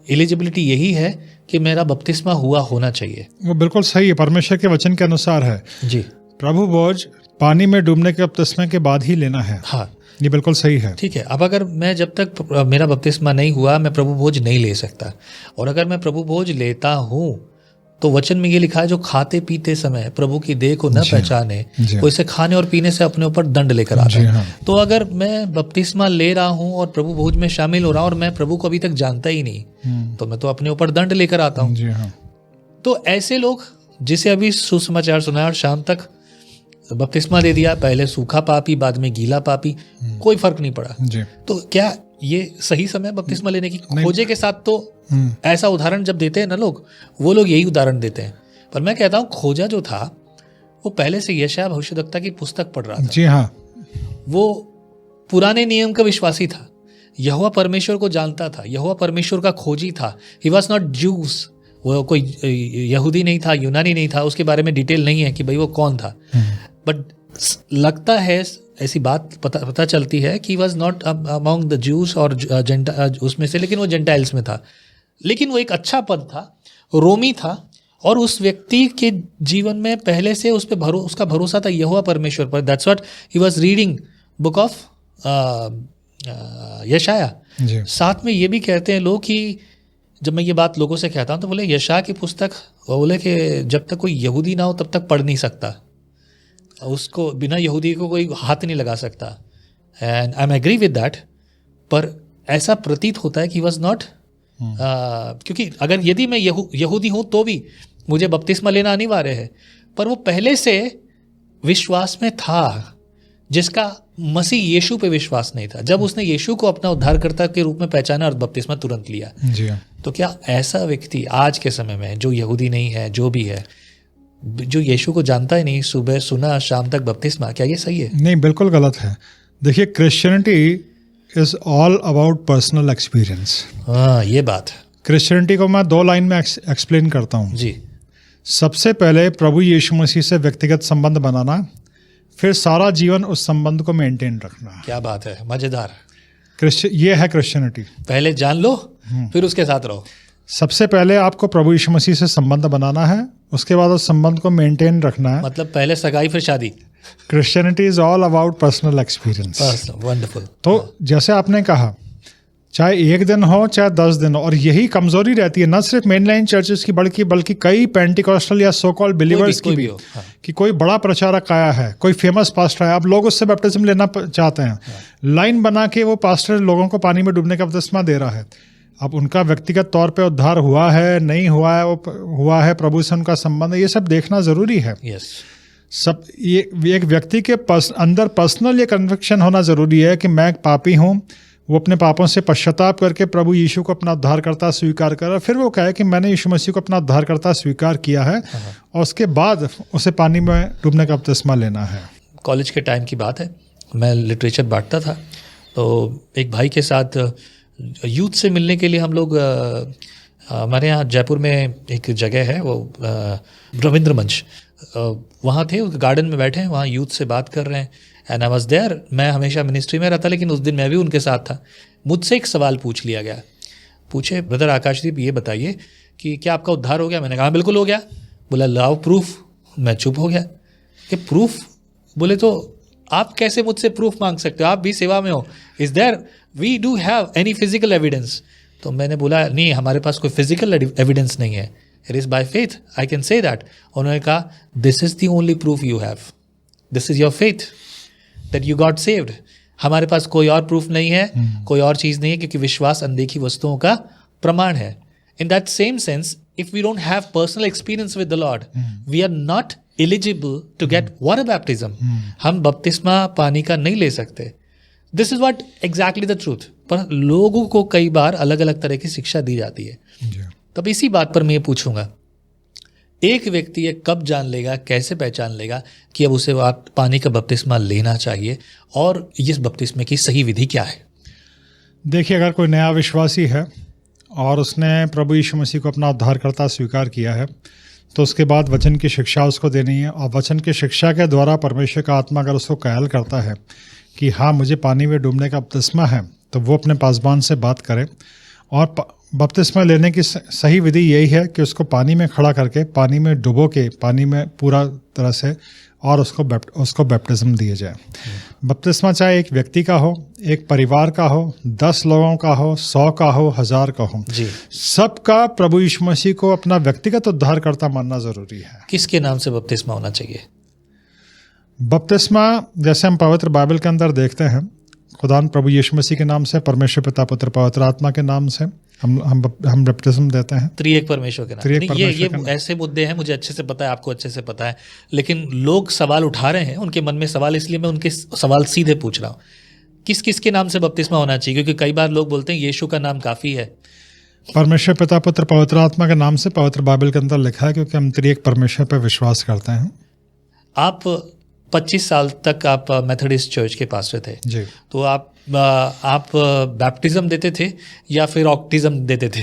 एलिजिबिलिटी यही है कि मेरा बपतिस्मा हुआ होना चाहिए। वो बिल्कुल सही है, परमेश्वर के वचन के अनुसार है। जी, प्रभु भोज पानी में डूबने के बपतिस्मा के बाद ही लेना है। हाँ ये बिल्कुल सही है। ठीक है। अब अगर मैं जब तक मेरा बपतिस्मा नहीं हुआ मैं प्रभु भोज नहीं ले सकता, और अगर मैं प्रभु भोज लेता हूँ तो वचन में ये लिखा है जो खाते पीते समय प्रभु की देह को न पहचाने वो इसे खाने और पीने से अपने ऊपर दंड लेकर आता है। हाँ। तो अगर मैं बपतिस्मा ले रहा हूँ और प्रभु भोज में शामिल हो रहा हूँ और मैं प्रभु को अभी तक जानता ही नहीं, तो मैं तो अपने ऊपर दंड लेकर आता हूँ। जी हाँ। तो ऐसे लोग जिसे अभी सुसमाचार सुनाया और शाम तक बपतिस्मा दे दिया, पहले सूखा पापी बाद में गीला पापी, कोई फर्क नहीं पड़ा, जी। तो क्या ये सही समय बपतिस्मा लेने की? खोजे के साथ तो ऐसा उदाहरण जब देते हैं ना लोग, वो लोग यही उदाहरण देते हैं। पर मैं कहता हूँ खोजा जो था वो पहले से यशायाह भविष्यद्वक्ता की पुस्तक पढ़ रहा था। जी हाँ। वो पुराने नियम का विश्वासी था, यहोवा परमेश्वर को जानता था, यहोवा परमेश्वर का खोजी था। ही वॉज नॉट ज्यूस, वो कोई यहूदी नहीं था, यूनानी नहीं था, उसके बारे में डिटेल नहीं है कि भाई वो कौन था। बट लगता है ऐसी बात पता चलती है कि was not among the juice और उसमें से, लेकिन वो जेंटाइल्स में था। लेकिन वो एक अच्छा पद था, रोमी था, और उस व्यक्ति के जीवन में पहले से उस पर उसका भरोसा था यहोवा परमेश्वर पर। That's what he was reading book of यशायाह। साथ में ये भी कहते हैं लोग कि जब मैं ये बात लोगों से कहता हूँ तो बोले यशायाह की पुस्तक, बोले कि जब तक कोई यहूदी ना हो तब तक पढ़ नहीं सकता, उसको बिना यहूदी को कोई हाथ नहीं लगा सकता। And I am agree with that. पर ऐसा प्रतीत होता है कि वॉज नॉट, क्योंकि अगर यदि मैं यहूदी हूँ तो भी मुझे बपतिस्मा लेना अनिवार्य है, पर वो पहले से विश्वास में था जिसका मसीह यीशु पे विश्वास नहीं था। जब उसने यीशु को अपना उद्धारकर्ता के रूप में पहचाना और बपतिस्मा तुरंत लिया। जी हाँ। तो क्या ऐसा व्यक्ति आज के समय में जो यहूदी नहीं है, जो भी है, जो यीशु को जानता ही नहीं, सुबह सुना शाम तक बपतिस्मा, क्या ये सही है? नहीं, बिल्कुल गलत है। देखिए, Christianity is all about personal experience. हाँ, ये बात है। क्रिश्चियनिटी को मैं 2 लाइन में एक्सप्लेन करता हूँ। जी। सबसे पहले प्रभु यीशु मसीह से व्यक्तिगत संबंध बनाना, फिर सारा जीवन उस संबंध को मेंटेन रखना। क्या बात है, मजेदार। ये है क्रिश्चियनिटी। पहले जान लो फिर उसके साथ रहो। सबसे पहले आपको प्रभु यीशु मसीह से संबंध बनाना है, उसके बाद उस संबंध को मेंटेन रखना है। मतलब पहले सगाई फिर शादी। Christianity is all about personal experience. Wonderful. तो जैसे आपने कहा, चाहे 1 दिन हो चाहे 10 दिन हो, और यही कमजोरी रहती है न सिर्फ मेनलाइन चर्चेस की बल्कि कई पेंटिकॉस्टल या सो कॉल्ड बिलीवर्स की भी, कि कोई बड़ा प्रचारक आया है, कोई फेमस पास्टर है, अब लोग उससे बैप्टिज्म लेना चाहते हैं, लाइन बना के वो पास्टर लोगों को पानी में डूबने का बपतिस्मा दे रहा है। अब उनका व्यक्तिगत तौर पे उद्धार हुआ है नहीं हुआ है, वो हुआ है प्रभु से उनका संबंध, ये सब देखना जरूरी है। सब ये एक व्यक्ति के अंदर पर्सनल ये कन्विक्शन होना जरूरी है कि मैं पापी हूँ, वो अपने पापों से पश्चाताप करके प्रभु यीशु को अपना उद्धारकर्ता स्वीकार कर, फिर वो कहे कि मैंने यीशु मसीह को अपना उद्धारकर्ता स्वीकार किया है, और उसके बाद उसे पानी में डूबने का बपतिस्मा लेना है। कॉलेज के टाइम की बात है, मैं लिटरेचर बांटता था, तो एक भाई के साथ यूथ से मिलने के लिए हम लोग, हमारे यहाँ जयपुर में एक जगह है वो रविंद्र मंच, वहाँ थे, उस गार्डन में बैठे हैं, वहाँ यूथ से बात कर रहे हैं। And I was there. मैं हमेशा मिनिस्ट्री में रहता, लेकिन उस दिन मैं भी उनके साथ था। मुझसे एक सवाल पूछ लिया गया, पूछे ब्रदर आकाशदीप ये बताइए कि क्या आपका उद्धार हो गया? मैंने कहा बिल्कुल हो गया। बोला लाओ प्रूफ। मैं चुप हो गया कि प्रूफ? बोले तो आप कैसे मुझसे प्रूफ मांग सकते हो, आप भी सेवा में हो। Is there we do have any physical evidence? तो मैंने बोला नहीं, हमारे पास कोई फिजिकल एविडेंस नहीं है, it is by faith, I can say that. उन्होंने कहा this is the only proof you have, this is your faith that you got saved. हमारे पास कोई और प्रूफ नहीं है, कोई और चीज़ नहीं है, क्योंकि विश्वास अनदेखी वस्तुओं का प्रमाण है। In that same sense, if we don't have personal experience with the lord, we are not eligible to get water baptism. हम बपतिस्मा पानी का नहीं ले सकते। This is what exactly the truth. पर लोगों को कई बार अलग अलग तरह की शिक्षा दी जाती है। तब इसी बात पर मैं ये पूछूंगा, एक व्यक्ति ये कब जान लेगा, कैसे पहचान लेगा कि अब उसे पानी का बपतिस्मा लेना चाहिए, और इस बपतिस्मे की सही विधि क्या है? देखिए, अगर कोई नया विश्वासी है और उसने प्रभु यीशु मसीह को अपना उद्धारकर्ता स्वीकार किया है, तो उसके बाद वचन की शिक्षा उसको देनी है। और वचन की शिक्षा के द्वारा परमेश्वर का आत्मा अगर उसको कायल करता है कि हाँ मुझे पानी में डूबने का बपतिस्मा है, तो वो अपने पासबान से बात करे। और बपतिस्मा लेने की सही विधि यही है कि उसको पानी में खड़ा करके, पानी में डुबो के, पानी में पूरा तरह से, और उसको बैप्टिज्म दिए जाए। बपतिस्मा चाहे एक व्यक्ति का हो, एक परिवार का हो, 10 लोगों का हो, 100 का हो, 1000 का हो, सबका प्रभु यीशु मसीह को अपना व्यक्तिगत उद्धारकर्ता मानना जरूरी है। किसके नाम से बपतिस्मा होना चाहिए? बपतिस्मा जैसे हम पवित्र बाइबल के अंदर देखते हैं, खुदान प्रभु यीशु मसीह के नाम से, परमेश्वर पिता पुत्र पवित्र आत्मा के नाम से हम बपतिस्म देते हैं। त्रिएक परमेश्वर के नाम। ये ऐसे मुद्दे हैं, मुझे अच्छे से पता है, आपको अच्छे से पता है, लेकिन लोग सवाल उठा रहे हैं, उनके मन में सवाल, इसलिए मैं उनके सवाल सीधे पूछ रहा हूँ। किस किस के नाम से बपतिस्मा होना चाहिए? क्योंकि कई बार लोग बोलते हैं यीशु का नाम काफ़ी है। परमेश्वर पिता पुत्र पवित्र आत्मा के नाम से पवित्र बाइबल के अंदर लिखा है, क्योंकि हम त्रिएक परमेश्वर पर विश्वास करते हैं। आप 25 साल तक आप मेथोडिस्ट चर्च के पास्टर थे जी, तो आप बैप्टिज्म देते थे या फिर ऑक्टिज्म देते थे?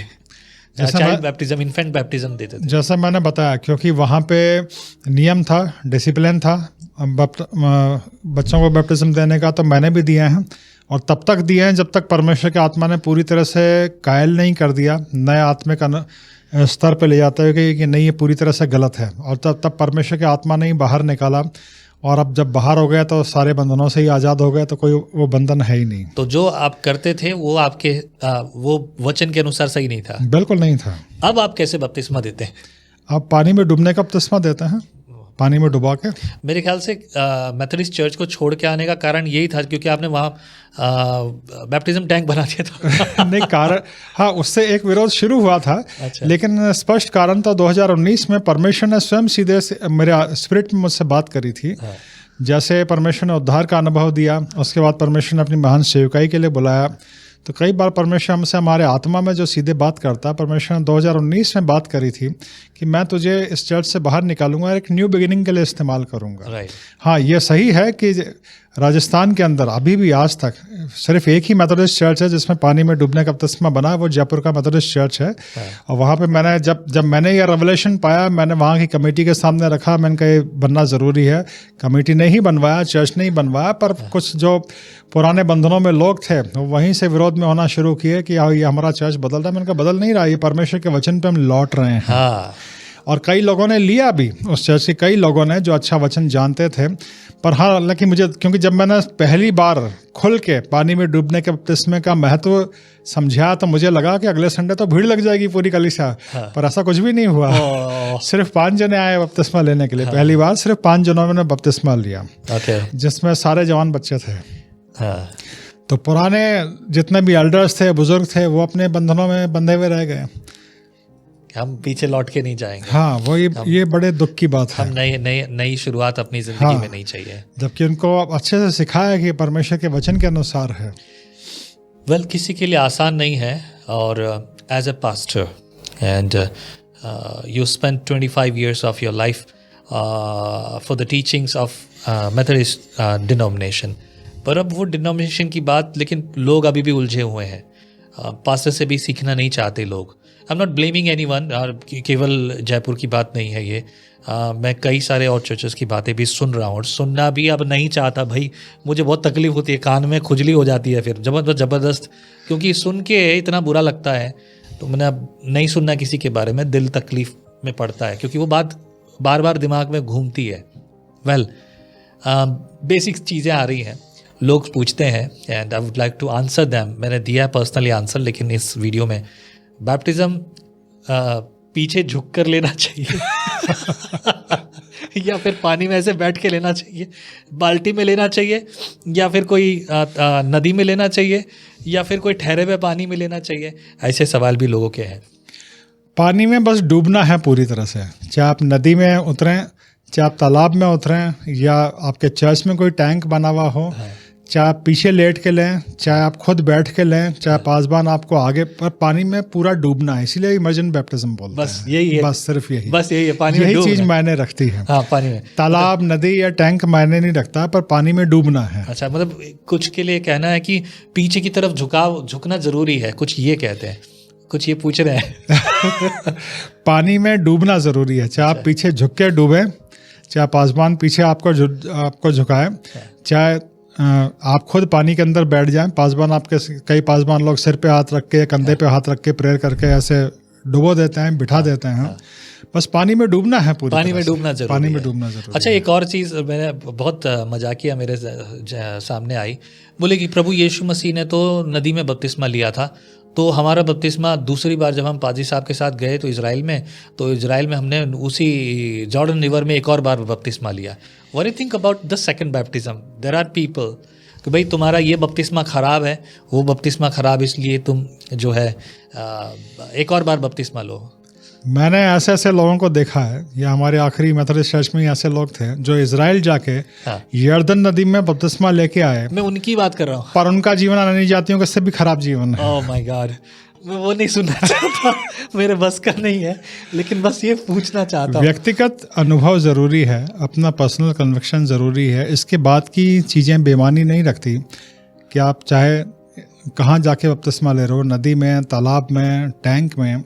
चाइल्ड बैप्टिज्म, इन्फेंट बैप्टिज्म देते थे? जैसा मैंने बताया, क्योंकि वहाँ पे नियम था, डिसिप्लिन था बच्चों को बैप्टिज्म देने का, तो मैंने भी दिए हैं, और तब तक दिए हैं जब तक परमेश्वर के आत्मा ने पूरी तरह से कायल नहीं कर दिया, नए आत्मिक स्तर पे ले जाते हुए कि नहीं ये पूरी तरह से गलत है, और तब परमेश्वर के आत्मा ने ही बाहर निकाला। और अब जब बाहर हो गया तो सारे बंधनों से ही आज़ाद हो गए, तो कोई वो बंधन है ही नहीं। तो जो आप करते थे वो आपके वो वचन के अनुसार सही नहीं था? बिल्कुल नहीं था। अब आप कैसे बपतिस्मा देते हैं? आप पानी में डूबने का बपतिस्मा देते हैं, पानी में डुबा के। मेरे ख्याल से मेथोडिस्ट चर्च को छोड़ के आने का कारण यही था क्योंकि आपने वहाँ बैप्टिज्म टैंक बना दिया था। नहीं, कारण हाँ, उससे एक विरोध शुरू हुआ था। अच्छा। लेकिन स्पष्ट कारण तो 2019 में परमेश्वर ने स्वयं सीधे मेरे स्पिरिट में मुझसे बात करी थी। हाँ। जैसे परमेश्वर ने उद्धार का अनुभव दिया, उसके बाद परमेश्वर ने अपनी महान सेवकाई के लिए बुलाया, तो कई बार परमेश्वर हमसे हमारे आत्मा में जो सीधे बात करता है, परमेश्वर ने 2019 में बात करी थी कि मैं तुझे इस चर्च से बाहर निकालूंगा और एक न्यू बिगिनिंग के लिए इस्तेमाल करूंगा। राइट। हाँ, ये सही है कि राजस्थान के अंदर अभी भी आज तक सिर्फ एक ही मेथोडिस्ट चर्च है जिसमें पानी में डूबने का बपतिस्मा बना है, वो जयपुर का मेथोडिस्ट चर्च है। और वहाँ पे मैंने जब मैंने ये रेवलेशन पाया, मैंने वहाँ की कमेटी के सामने रखा, मैंने कहा ये बनना ज़रूरी है। कमेटी ने ही बनवाया, चर्च ने ही बनवाया, पर कुछ जो पुराने बंधनों में लोग थे वो वहीं से विरोध में होना शुरू किए कि ये हमारा चर्च बदल रहा है। मैंने कहा बदल नहीं रहा, ये परमेश्वर के वचन पे हम लौट रहे हैं। हाँ। और कई लोगों ने लिया भी उस चर्च के, कई लोगों ने जो अच्छा वचन जानते थे। पर हाँ, हालांकि मुझे, क्योंकि जब मैंने पहली बार खुल के पानी में डूबने के बपतिस्मे का महत्व समझा, तो मुझे लगा कि अगले संडे तो भीड़ लग जाएगी पूरी कलीसिया। हाँ। पर ऐसा कुछ भी नहीं हुआ। सिर्फ 5 जने आए बपतिस्मा लेने के लिए। हाँ। पहली बार सिर्फ 5 जनों ने बपतिस्मा लिया, जिसमें सारे जवान बच्चे थे। हाँ। तो पुराने जितने भी एल्डर्स थे, बुजुर्ग थे, वो अपने बंधनों में बंधे हुए रह गए। हम पीछे लौट के नहीं जाएंगे। हाँ, वो ये बड़े दुख की बात है। हम नई शुरुआत अपनी जिंदगी हाँ, में नहीं चाहिए, जबकि उनको अच्छे से सिखाया कि परमेश्वर के वचन के अनुसार है। वेल, किसी के लिए आसान नहीं है। और as a pastor and you spend 25 years of your life for the teachings of Methodist denomination. पर अब वो डिनोमिनेशन की बात, लेकिन लोग अभी भी उलझे हुए हैं। पास्टर से भी सीखना नहीं चाहते लोग। I am not blaming anyone, और केवल जयपुर की बात नहीं है ये। मैं कई सारे और चर्चेस की बातें भी सुन रहा हूँ, और सुनना भी अब नहीं चाहता भाई। मुझे बहुत तकलीफ होती है, कान में खुजली हो जाती है फिर ज़बरदस्त, क्योंकि सुन के इतना बुरा लगता है। तो मैंने अब नहीं सुनना किसी के बारे में, दिल तकलीफ में पड़ता है क्योंकि वो बात बार बार दिमाग में घूमती है। वेल, बेसिक चीज़ें आ रही हैं, लोग पूछते हैं, and I would like to answer them. मैंने दिया है पर्सनली आंसर, लेकिन इस वीडियो में बैप्टिज्म पीछे झुक कर लेना चाहिए या फिर पानी में ऐसे बैठ के लेना चाहिए, बाल्टी में लेना चाहिए, या फिर कोई नदी में लेना चाहिए, या फिर कोई ठहरे हुए पानी में लेना चाहिए? ऐसे सवाल भी लोगों के हैं। पानी में बस डूबना है पूरी तरह से, चाहे आप नदी में उतरें, चाहे आप तालाब में उतरें, या आपके चर्च में कोई टैंक बना हुआ हो, चाहे आप पीछे लेट के लें, चाहे आप खुद बैठ के लें, चाहे पासबान आपको आगे, पर पानी में पूरा डूबना है, इसीलिए इमर्जेंट बैप्टिज्म बोलते हैं। बस यही है, बस सिर्फ यही, बस यही है, पानी में यही डूबना चीज है। मायने रखती है। हाँ, पानी में, तालाब, नदी या टैंक मायने नहीं रखता, पर पानी में डूबना है। अच्छा, मतलब कुछ के लिए कहना है कि पीछे की तरफ झुकना जरूरी है, कुछ ये कहते हैं, कुछ ये पूछ रहे हैं। पानी में डूबना जरूरी है, चाहे आप पीछे झुक के डूबे, चाहे पासबान पीछे आपको झुकाए, चाहे आप खुद पानी के अंदर बैठ जाएं, पासबान आपके, कई पासबान लोग सिर पे हाथ रख के, कंधे पे हाथ रख के प्रेयर करके ऐसे डुबो देते हैं, बिठा देते हैं। बस पानी में डूबना है, पूरी पानी तरह में से। डूबना जरूरी पानी है। में डूबना जरूरी अच्छा, है। एक और चीज़ मैंने बहुत मजाकिया मेरे सामने आई, बोले कि प्रभु यीशु मसीह ने तो नदी में बपतिस्मा लिया था, तो हमारा बपतिस्मा दूसरी बार जब हम पाजी साहब के साथ गए तो इजराइल में हमने उसी जॉर्डन रिवर में एक और बार बपतिस्मा लिया। What you think about the second baptism? There are people कि भाई तुम्हारा ये बपतिस्मा ख़राब है, वो बपतिस्मा ख़राब, इसलिए तुम जो है एक और बार बपतिस्मा लो। मैंने ऐसे ऐसे लोगों को देखा है, या हमारे आखिरी मेथोडिस्ट चर्च में ऐसे लोग थे जो इजराइल जाके यर्दन नदी में बपतिस्मा लेके आए, मैं उनकी बात कर रहा हूँ, पर उनका जीवन अन्य जातियों का से भी खराब जीवन है। ओह माय गॉड, मैं वो नहीं सुनना चाहता, मेरे बस का नहीं है, लेकिन बस ये पूछना चाहता हूँ। व्यक्तिगत अनुभव ज़रूरी है, अपना पर्सनल कन्विक्शन ज़रूरी है, इसके बाद की चीज़ें बेमानी नहीं रखती कि आप चाहे कहाँ जाके बपतिस्मा ले रहे हो, नदी में, तालाब में, टैंक में,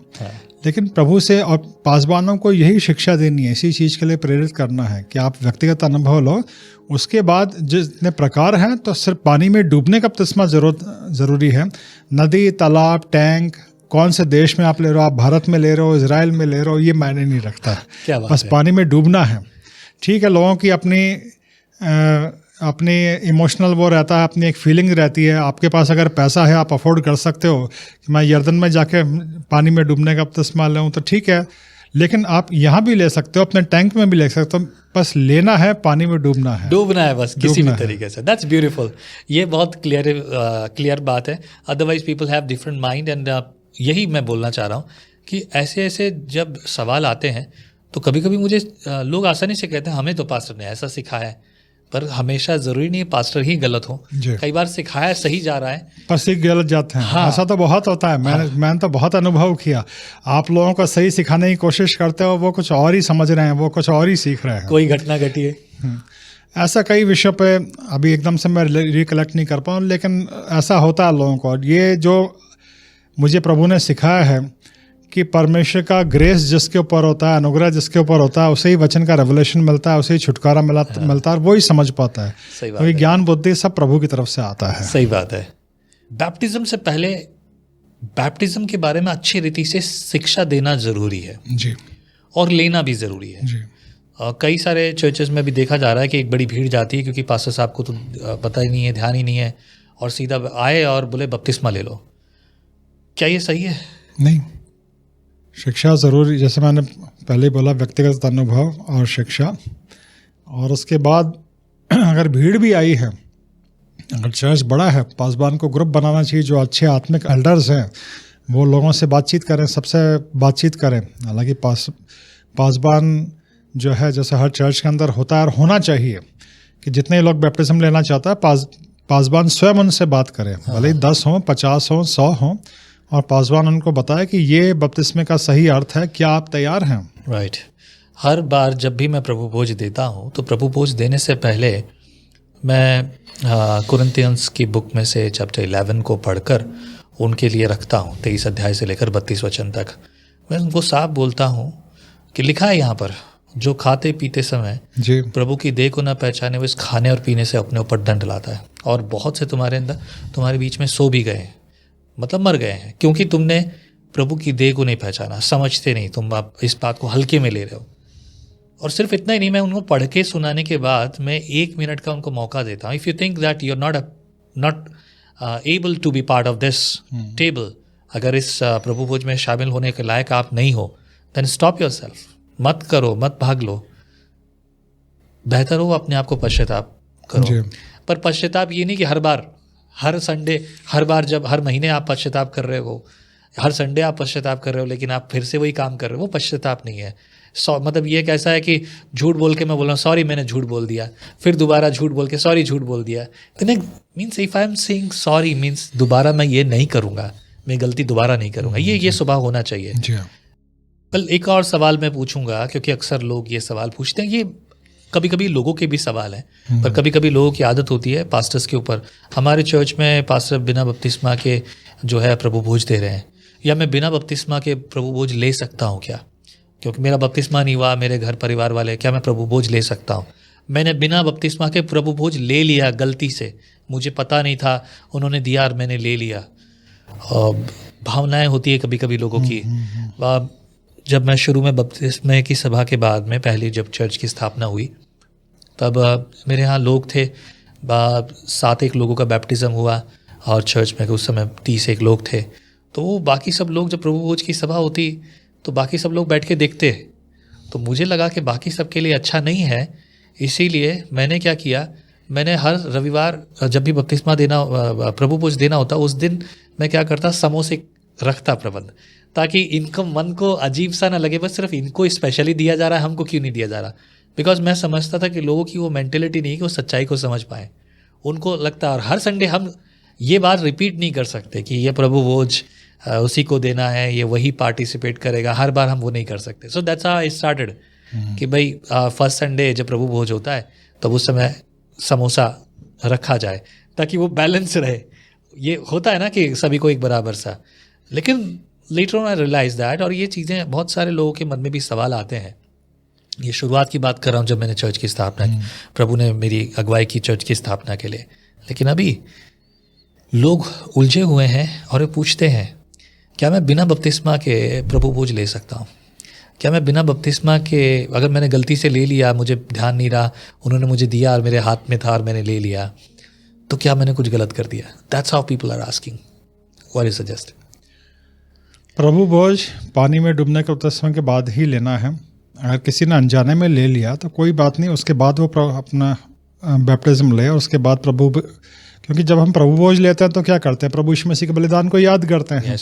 लेकिन प्रभु से और पासबानों को यही शिक्षा देनी है, इसी चीज़ के लिए प्रेरित करना है कि आप व्यक्तिगत अनुभव लो, उसके बाद जितने प्रकार हैं तो सिर्फ पानी में डूबने का बपतिस्मा ज़रूरी है। नदी, तालाब, टैंक, कौन से देश में आप ले रहे हो, आप भारत में ले रहे हो, इजराइल में ले रहे हो, ये मायने नहीं रखता। क्या बात बस है। पानी में डूबना है। ठीक है, लोगों की अपनी इमोशनल वो रहता है, अपनी एक फीलिंग रहती है। आपके पास अगर पैसा है, आप अफोर्ड कर सकते हो कि मैं यर्दन में जाके पानी में डूबने का बपतिस्मा लूँ, तो ठीक है, लेकिन आप यहाँ भी ले सकते हो, अपने टैंक में भी ले सकते हो, बस लेना है, पानी में डूबना है, डूबना है बस किसी भी डूबना है। तरीके से। दैट्स ब्यूटीफुल, ये बहुत क्लियर बात है। Otherwise people have different mind, and यही मैं बोलना चाह रहा हूँ कि ऐसे ऐसे जब सवाल आते हैं तो कभी कभी मुझे लोग आसानी से कहते हैं हमें तो पास्टर ने ऐसा सिखाया है, पर हमेशा ज़रूरी नहीं है पास्टर ही गलत हो, जी। कई बार सिखाया सही जा रहा है, पर सीख गलत जाते हैं। हाँ। ऐसा तो बहुत होता है, मैंने तो बहुत अनुभव किया। आप लोगों को सही सिखाने की कोशिश करते हो, वो कुछ और ही समझ रहे हैं, वो कुछ और ही सीख रहे हैं। कोई घटना घटी है। ऐसा कई विषयों पे अभी एकदम से मैं रिकलेक्ट नहीं कर पाऊँ, लेकिन ऐसा होता है लोगों को। ये जो मुझे प्रभु ने सिखाया है कि परमेश्वर का ग्रेस जिसके ऊपर होता है, अनुग्रह जिसके ऊपर होता है, उसे ही वचन का रेवलेशन मिलता है, उसे ही छुटकारा मिलता है, वो ही समझ पाता है। सही बात क्योंकि है। ज्ञान बुद्धि सब प्रभु की तरफ से आता है। सही बात है। बैप्टिज्म से पहले बैप्टिज्म के बारे में अच्छी रीति से शिक्षा देना ज़रूरी है, जी और लेना भी ज़रूरी है। जी। कई सारे चर्चेस में भी देखा जा रहा है कि एक बड़ी भीड़ जाती है, क्योंकि पास्टर साहब को तो पता ही नहीं है, ध्यान ही नहीं है, और सीधा आए और बोले बपतिस्मा ले लो। क्या ये सही है? नहीं, शिक्षा ज़रूरी, जैसे मैंने पहले बोला, व्यक्तिगत अनुभव और शिक्षा। और उसके बाद अगर भीड़ भी आई है, अगर चर्च बड़ा है, पासबान को ग्रुप बनाना चाहिए, जो अच्छे आत्मिक एल्डर्स हैं वो लोगों से बातचीत करें, सबसे बातचीत करें। हालांकि पासबान जो है, जैसे हर चर्च के अंदर होता है और होना चाहिए, कि जितने लोग बैप्टिज्म लेना चाहता है, पासबान स्वयं उनसे बात करें, भले ही 10 हों, 50 हों, 100 हों, और पासबान उनको बताए कि ये बपतिस्मे का सही अर्थ है, क्या आप तैयार हैं? राइट। हर बार जब भी मैं प्रभु भोज देता हूँ तो प्रभु भोज देने से पहले मैं कुरिन्थियंस की बुक में से चैप्टर 11 को पढ़कर उनके लिए रखता हूँ, 23 अध्याय से लेकर 32 वचन तक। मैं उनको साफ बोलता हूँ कि लिखा है यहाँ पर, जो खाते पीते समय जी। प्रभु की देह को न पहचाने, वो इस खाने और पीने से अपने ऊपर दंड लाता है। और बहुत से तुम्हारे बीच में सो भी गए हैं, मतलब मर गए हैं, क्योंकि तुमने प्रभु की देह को नहीं पहचाना, समझते नहीं, तुम आप इस बात को हल्के में ले रहे हो। और सिर्फ इतना ही नहीं, मैं उनको पढ़ के सुनाने के बाद मैं 1 मिनट का उनको मौका देता हूँ। If you think that you are not able to be part of this table, अगर इस प्रभु भोज में शामिल होने के लायक आप नहीं हो, देन स्टॉप योरसेल्फ, मत करो, मत भाग लो। बेहतर हो अपने आप को पश्चाताप करो। पर पश्चाताप ये नहीं कि हर बार, हर संडे, हर बार, जब हर महीने आप पश्चाताप कर रहे हो, हर संडे आप पश्चाताप कर रहे हो, लेकिन आप फिर से वही काम कर रहे हो, वो पश्चाताप नहीं है। मतलब ये कैसा है कि झूठ बोल के मैं बोल रहा हूँ सॉरी मैंने झूठ बोल दिया, फिर दोबारा झूठ बोल के सॉरी झूठ बोल दिया। Then means if I am saying sorry means दोबारा मैं ये नहीं करूँगा, मैं गलती दोबारा नहीं करूँगा, ये स्वभाव होना चाहिए। जी हाँ। कल एक और सवाल मैं पूछूंगा, क्योंकि अक्सर लोग ये सवाल पूछते हैं, ये कभी कभी लोगों के भी सवाल हैं, पर कभी कभी लोगों की आदत होती है पास्टर्स के ऊपर। हमारे चर्च में पास्टर बिना बपतिस्मा के जो है प्रभु भोज दे रहे हैं, या मैं बिना बपतिस्मा के प्रभु भोज ले सकता हूँ क्या? क्योंकि मेरा बपतिस्मा नहीं हुआ, मेरे घर परिवार वाले, क्या मैं प्रभु भोज ले सकता हूँ? मैंने बिना बपतिस्मा के प्रभु भोज ले लिया गलती से, मुझे पता नहीं था, उन्होंने दिया और मैंने ले लिया। भावनाएं होती है कभी कभी लोगों की। जब मैं शुरू में बपतिस्मे की सभा के बाद में पहली जब चर्च की स्थापना हुई, तब मेरे यहाँ लोग थे, 7 लोगों का बैप्टिज़म हुआ और चर्च में उस समय 31 लोग थे। तो वो बाकी सब लोग, जब प्रभु भोज की सभा होती तो बाकी सब लोग बैठ के देखते, तो मुझे लगा कि बाकी सब के लिए अच्छा नहीं है, इसीलिए मैंने क्या किया, मैंने हर रविवार जब भी बपतिस्मा देना, प्रभु भोज देना होता, उस दिन मैं क्या करता, समोसे रखता प्रबंध, ताकि इनको मन को अजीब सा ना लगे, बस सिर्फ इनको स्पेशली दिया जा रहा है, हमको क्यों नहीं दिया जा रहा। बिकॉज मैं समझता था कि लोगों की वो मेंटेलिटी नहीं कि वो सच्चाई को समझ पाए, उनको लगता है। और हर संडे हम ये बात रिपीट नहीं कर सकते कि ये प्रभु भोज उसी को देना है, ये वही पार्टिसिपेट करेगा, हर बार हम वो नहीं कर सकते। So that's how I started कि भाई फर्स्ट संडे जब प्रभु भोज होता है तब उस समय समोसा रखा जाए ताकि वो बैलेंस रहे। ये होता है ना कि सभी को एक बराबर सा, लेकिन later on I realize that, और ये चीज़ें बहुत सारे लोगों के मन में भी सवाल आते हैं। ये शुरुआत की बात कर रहा हूँ जब मैंने चर्च की स्थापना की, प्रभु ने मेरी अगुवाई की चर्च की स्थापना के लिए, लेकिन अभी लोग उलझे हुए हैं और ये पूछते हैं क्या मैं बिना बपतिस्मा के प्रभु भोज ले सकता हूँ? क्या मैं बिना बपतिस्मा के, अगर मैंने गलती से ले लिया, मुझे ध्यान नहीं रहा, उन्होंने मुझे दिया और मेरे हाथ में था और मैंने ले लिया, तो क्या मैंने कुछ गलत कर दिया? That's how people are asking, what is suggest? प्रभु भोज पानी में डूबने के बपतिस्मा के बाद ही लेना है। अगर किसी ने अनजाने में ले लिया तो कोई बात नहीं, उसके बाद वो अपना बैप्टिज्म ले, और उसके बाद क्योंकि जब हम प्रभु भोज लेते हैं तो क्या करते हैं, प्रभु यीशु मसीह के बलिदान को याद करते हैं।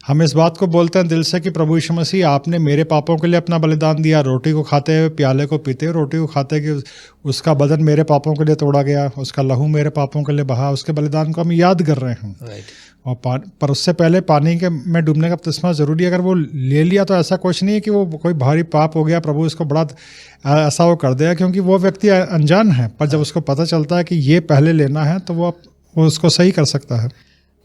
हम इस बात को बोलते हैं दिल से कि प्रभु यीशु मसीह आपने मेरे पापों के लिए अपना बलिदान दिया, रोटी को खाते हुए प्याले को पीते हुए रोटी को खाते कि उसका बदन मेरे पापों के लिए तोड़ा गया, उसका लहू मेरे पापों के लिए बहा, उसके बलिदान को हम याद कर रहे हैं। और पर उससे पहले पानी के में डूबने का बपतिस्मा ज़रूरी है। अगर वो ले लिया तो ऐसा कुछ नहीं है कि वो कोई भारी पाप हो गया, प्रभु इसको बड़ा ऐसा वो कर देगा, क्योंकि वो व्यक्ति अनजान है। पर जब उसको पता चलता है कि ये पहले लेना है तो वो उसको सही कर सकता है।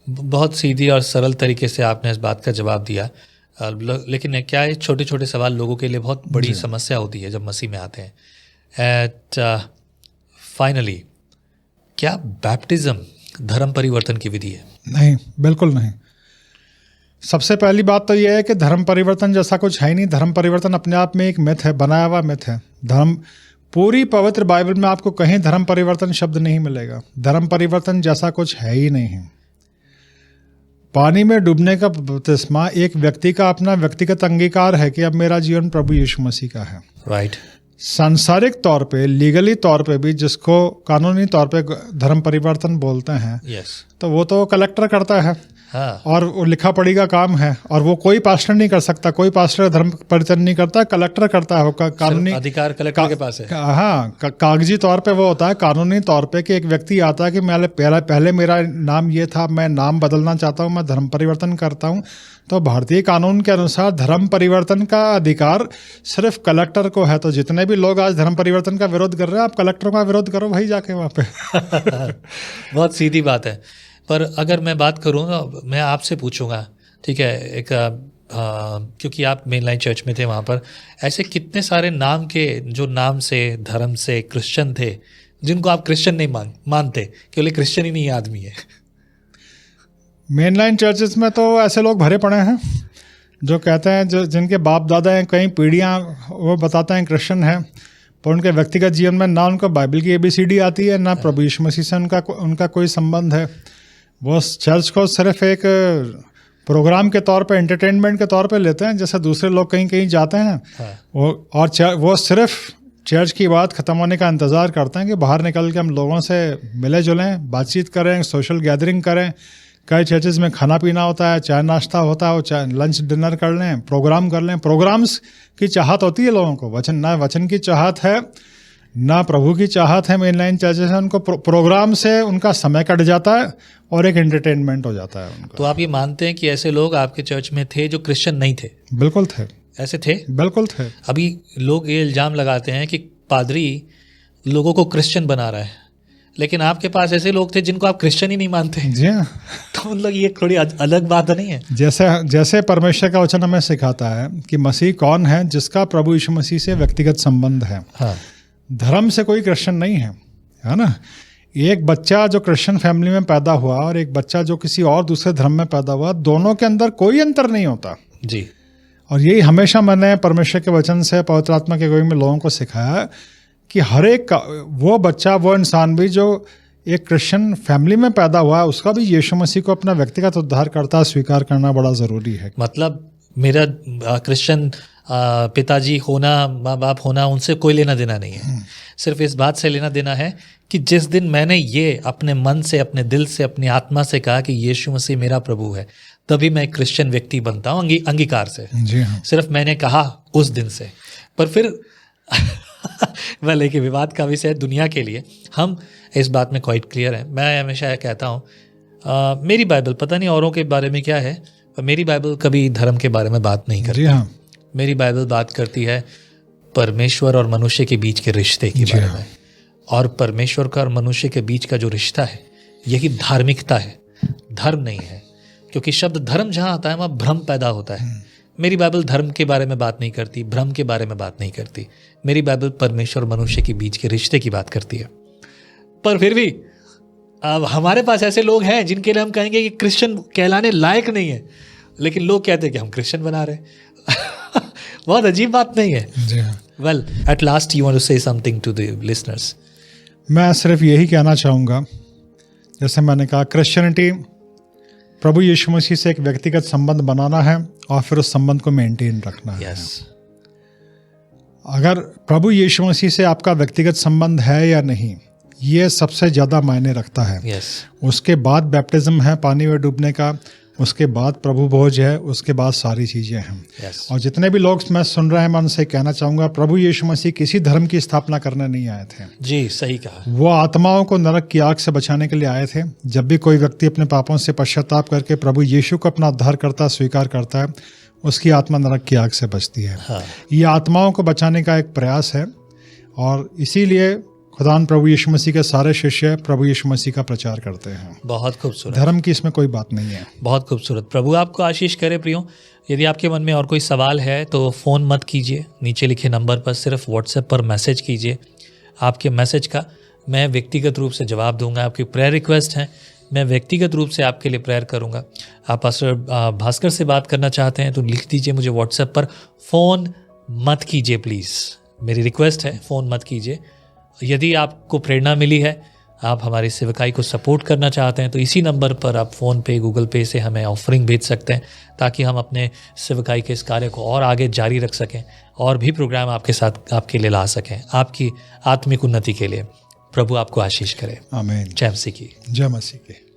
बहुत सीधी और सरल तरीके से आपने इस बात का जवाब दिया, लेकिन क्या है, छोटे छोटे सवाल लोगों के लिए बहुत बड़ी समस्या होती है जब मसीह में आते हैं। फाइनली, क्या बैप्टिज्म धर्म परिवर्तन की विधि है? नहीं, बिल्कुल नहीं। सबसे पहली बात तो यह है कि धर्म परिवर्तन जैसा कुछ है ही नहीं। धर्म परिवर्तन अपने आप में एक मिथ है, बनाया हुआ मिथ है। धर्म, पूरी पवित्र बाइबल में आपको कहीं धर्म परिवर्तन शब्द नहीं मिलेगा। धर्म परिवर्तन जैसा कुछ है ही नहीं है। पानी में डूबने का बपतिस्मा एक व्यक्ति का अपना व्यक्तिगत अंगीकार है कि अब मेरा जीवन प्रभु यीशु मसीह का है। राइट। सांसारिक तौर पे, लीगली तौर पे भी, जिसको कानूनी तौर पे धर्म परिवर्तन बोलते हैं, तो वो तो कलेक्टर करता है। हाँ। और वो लिखा पढ़ी का काम है, और वो कोई पास्टर नहीं कर सकता। कोई पास्टर धर्म परिवर्तन नहीं करता, कलेक्टर करता है। कानूनी अधिकार कलेक्टर के पास है। हाँ, कागजी तौर पे वो होता है। कानूनी तौर पे कि एक व्यक्ति आता है कि मैं पहले मेरा नाम ये था, मैं नाम बदलना चाहता हूँ, मैं धर्म परिवर्तन करता हूँ, तो भारतीय कानून के अनुसार धर्म परिवर्तन का अधिकार सिर्फ कलेक्टर को है। तो जितने भी लोग आज धर्म परिवर्तन का विरोध कर रहे हैं, आप कलेक्टर का विरोध करो भाई जाके वहाँ पे। बहुत सीधी बात है। पर अगर मैं बात करूँ ना, मैं आपसे पूछूंगा, ठीक है, एक क्योंकि आप मेन लाइन चर्च में थे, वहाँ पर ऐसे कितने सारे नाम के, जो नाम से, धर्म से क्रिश्चियन थे, जिनको आप क्रिश्चियन नहीं मानते, केवल क्रिश्चियन ही नहीं आदमी है। मेन लाइन चर्चेस में तो ऐसे लोग भरे पड़े हैं जो कहते हैं, जो जिनके बाप दादा हैं, कई पीढ़ियाँ, वो बताते हैं क्रिश्चियन है, पर उनके व्यक्तिगत जीवन में ना उनको बाइबल की ABCD आती है, ना प्रभु यीशु मसीह से उनका कोई संबंध है। वो चर्च को सिर्फ एक प्रोग्राम के तौर पे, एंटरटेनमेंट के तौर पे लेते हैं, जैसे दूसरे लोग कहीं कहीं जाते हैं। हाँ। वो सिर्फ चर्च की बात ख़त्म होने का इंतज़ार करते हैं कि बाहर निकल के हम लोगों से मिले जुलें, बातचीत करें, सोशल गैदरिंग करें, कई चर्चेज में खाना पीना होता है, चाय नाश्ता होता है, चाहे लंच डिनर कर लें, प्रोग्राम कर लें। प्रोग्राम्स की चाहत होती है लोगों को, वचन की चाहत है ना प्रभु की चाहत है। मेन लाइन चर्चेज है, उनको प्रोग्राम से उनका समय कट जाता है और एक एंटरटेनमेंट हो जाता है उनका। तो आप ये मानते हैं कि ऐसे लोग आपके चर्च में थे जो क्रिश्चियन नहीं थे? बिल्कुल थे, ऐसे थे, बिल्कुल थे। अभी लोग ये इल्जाम लगाते हैं कि पादरी लोगों को क्रिश्चियन बना रहा है, लेकिन आपके पास ऐसे लोग थे जिनको आप क्रिश्चियन ही नहीं मानते। जी हाँ। तो मतलब ये थोड़ी अलग बात नहीं है? जैसे परमेश्वर का वचन हमें सिखाता है कि मसीह कौन है, जिसका प्रभु यीशु मसीह से व्यक्तिगत संबंध है। हाँ। धर्म से कोई क्रिश्चियन नहीं है ना। एक बच्चा जो क्रिश्चियन फैमिली में पैदा हुआ और एक बच्चा जो किसी और दूसरे धर्म में पैदा हुआ, दोनों के अंदर कोई अंतर नहीं होता जी। और यही हमेशा मैंने परमेश्वर के वचन से, पवित्र आत्मा के अगुवाई में लोगों को सिखाया कि हर एक वो बच्चा, वो इंसान भी जो एक क्रिश्चियन फैमिली में पैदा हुआ है, उसका भी यीशु मसीह को अपना व्यक्तिगत उद्धारकर्ता स्वीकार करना बड़ा ज़रूरी है। मतलब मेरा क्रिश्चियन पिताजी होना, माँ बाप होना, उनसे कोई लेना देना नहीं है। सिर्फ इस बात से लेना देना है कि जिस दिन मैंने ये अपने मन से, अपने दिल से, अपनी आत्मा से कहा कि यीशु मसीह मेरा प्रभु है, तभी मैं एक क्रिश्चियन व्यक्ति बनता हूँ, अंगीकार से। जी हाँ। सिर्फ मैंने कहा उस दिन से। पर फिर वह लेकिन विवाद का विषय है दुनिया के लिए। हम इस बात में क्वाइट क्लियर हैं। मैं हमेशा कहता हूँ मेरी बाइबल, पता नहीं औरों के बारे में क्या है, पर मेरी बाइबल कभी धर्म के बारे में बात नहीं करती। जी हाँ। मेरी बाइबल बात करती है परमेश्वर और मनुष्य के बीच के रिश्ते के बारे में। और परमेश्वर का और मनुष्य के बीच का जो रिश्ता है, यही धार्मिकता है, धर्म नहीं है। क्योंकि शब्द धर्म जहाँ आता है वहाँ भ्रम पैदा होता है। मेरी बाइबल धर्म के बारे में बात नहीं करती, भ्रम के बारे में बात नहीं करती। मेरी बाइबल परमेश्वर और मनुष्य के बीच के रिश्ते की बात करती है। पर फिर भी अब हमारे पास ऐसे लोग हैं जिनके लिए हम कहेंगे कि क्रिश्चियन कहलाने लायक नहीं है, लेकिन लोग कहते हैं कि हम क्रिश्चियन बना रहे हैं। बहुत अजीब बात नहीं है? जी हाँ। Well, at last you want to say something to the listeners? मैं सिर्फ यही कहना चाहूँगा, जैसे मैंने कहा, क्रिश्चियनिटी प्रभु यीशु मसीह से एक व्यक्तिगत संबंध बनाना है और फिर उस संबंध को मेंटेन रखना है। अगर प्रभु यीशु मसीह से आपका व्यक्तिगत संबंध है या नहीं, ये सबसे ज़्यादा मायने रखता है। उसके बाद बैप्टिज्म है, पानी में डूबने का, उसके बाद प्रभु भोज है, उसके बाद सारी चीज़ें हैं। और जितने भी लोग मैं सुन रहे हैं, मैं उनसे कहना चाहूँगा, प्रभु यीशु मसीह किसी धर्म की स्थापना करने नहीं आए थे। जी, सही कहा। वो आत्माओं को नरक की आग से बचाने के लिए आए थे। जब भी कोई व्यक्ति अपने पापों से पश्चाताप करके प्रभु यीशु को अपना उद्धारकर्ता स्वीकार करता है, उसकी आत्मा नरक की आग से बचती है। हाँ। ये आत्माओं को बचाने का एक प्रयास है और इसीलिए खुदान प्रभु यीशु मसीह के सारे शिष्य प्रभु यीशु मसीह का प्रचार करते हैं। बहुत खूबसूरत। धर्म की इसमें कोई बात नहीं है। बहुत खूबसूरत। प्रभु आपको आशीष करे प्रियो। यदि आपके मन में और कोई सवाल है तो फ़ोन मत कीजिए, नीचे लिखे नंबर पर सिर्फ व्हाट्सएप पर मैसेज कीजिए। आपके मैसेज का मैं व्यक्तिगत रूप से जवाब दूंगा। आपकी प्रेयर रिक्वेस्ट हैं, मैं व्यक्तिगत रूप से आपके लिए प्रेयर करूंगा। आप पास्टर भास्कर से बात करना चाहते हैं तो लिख दीजिए मुझे व्हाट्सएप पर। फ़ोन मत कीजिए प्लीज़, मेरी रिक्वेस्ट है, फ़ोन मत कीजिए। यदि आपको प्रेरणा मिली है, आप हमारी सेवकाई को सपोर्ट करना चाहते हैं, तो इसी नंबर पर आप फ़ोन पे, गूगल पे से हमें ऑफरिंग भेज सकते हैं, ताकि हम अपने सेवकाई के इस कार्य को और आगे जारी रख सकें और भी प्रोग्राम आपके साथ आपके लिए ला सकें, आपकी आत्मिक उन्नति के लिए। प्रभु आपको आशीष करे। आमीन। जय मसीह की। जय मसीह की।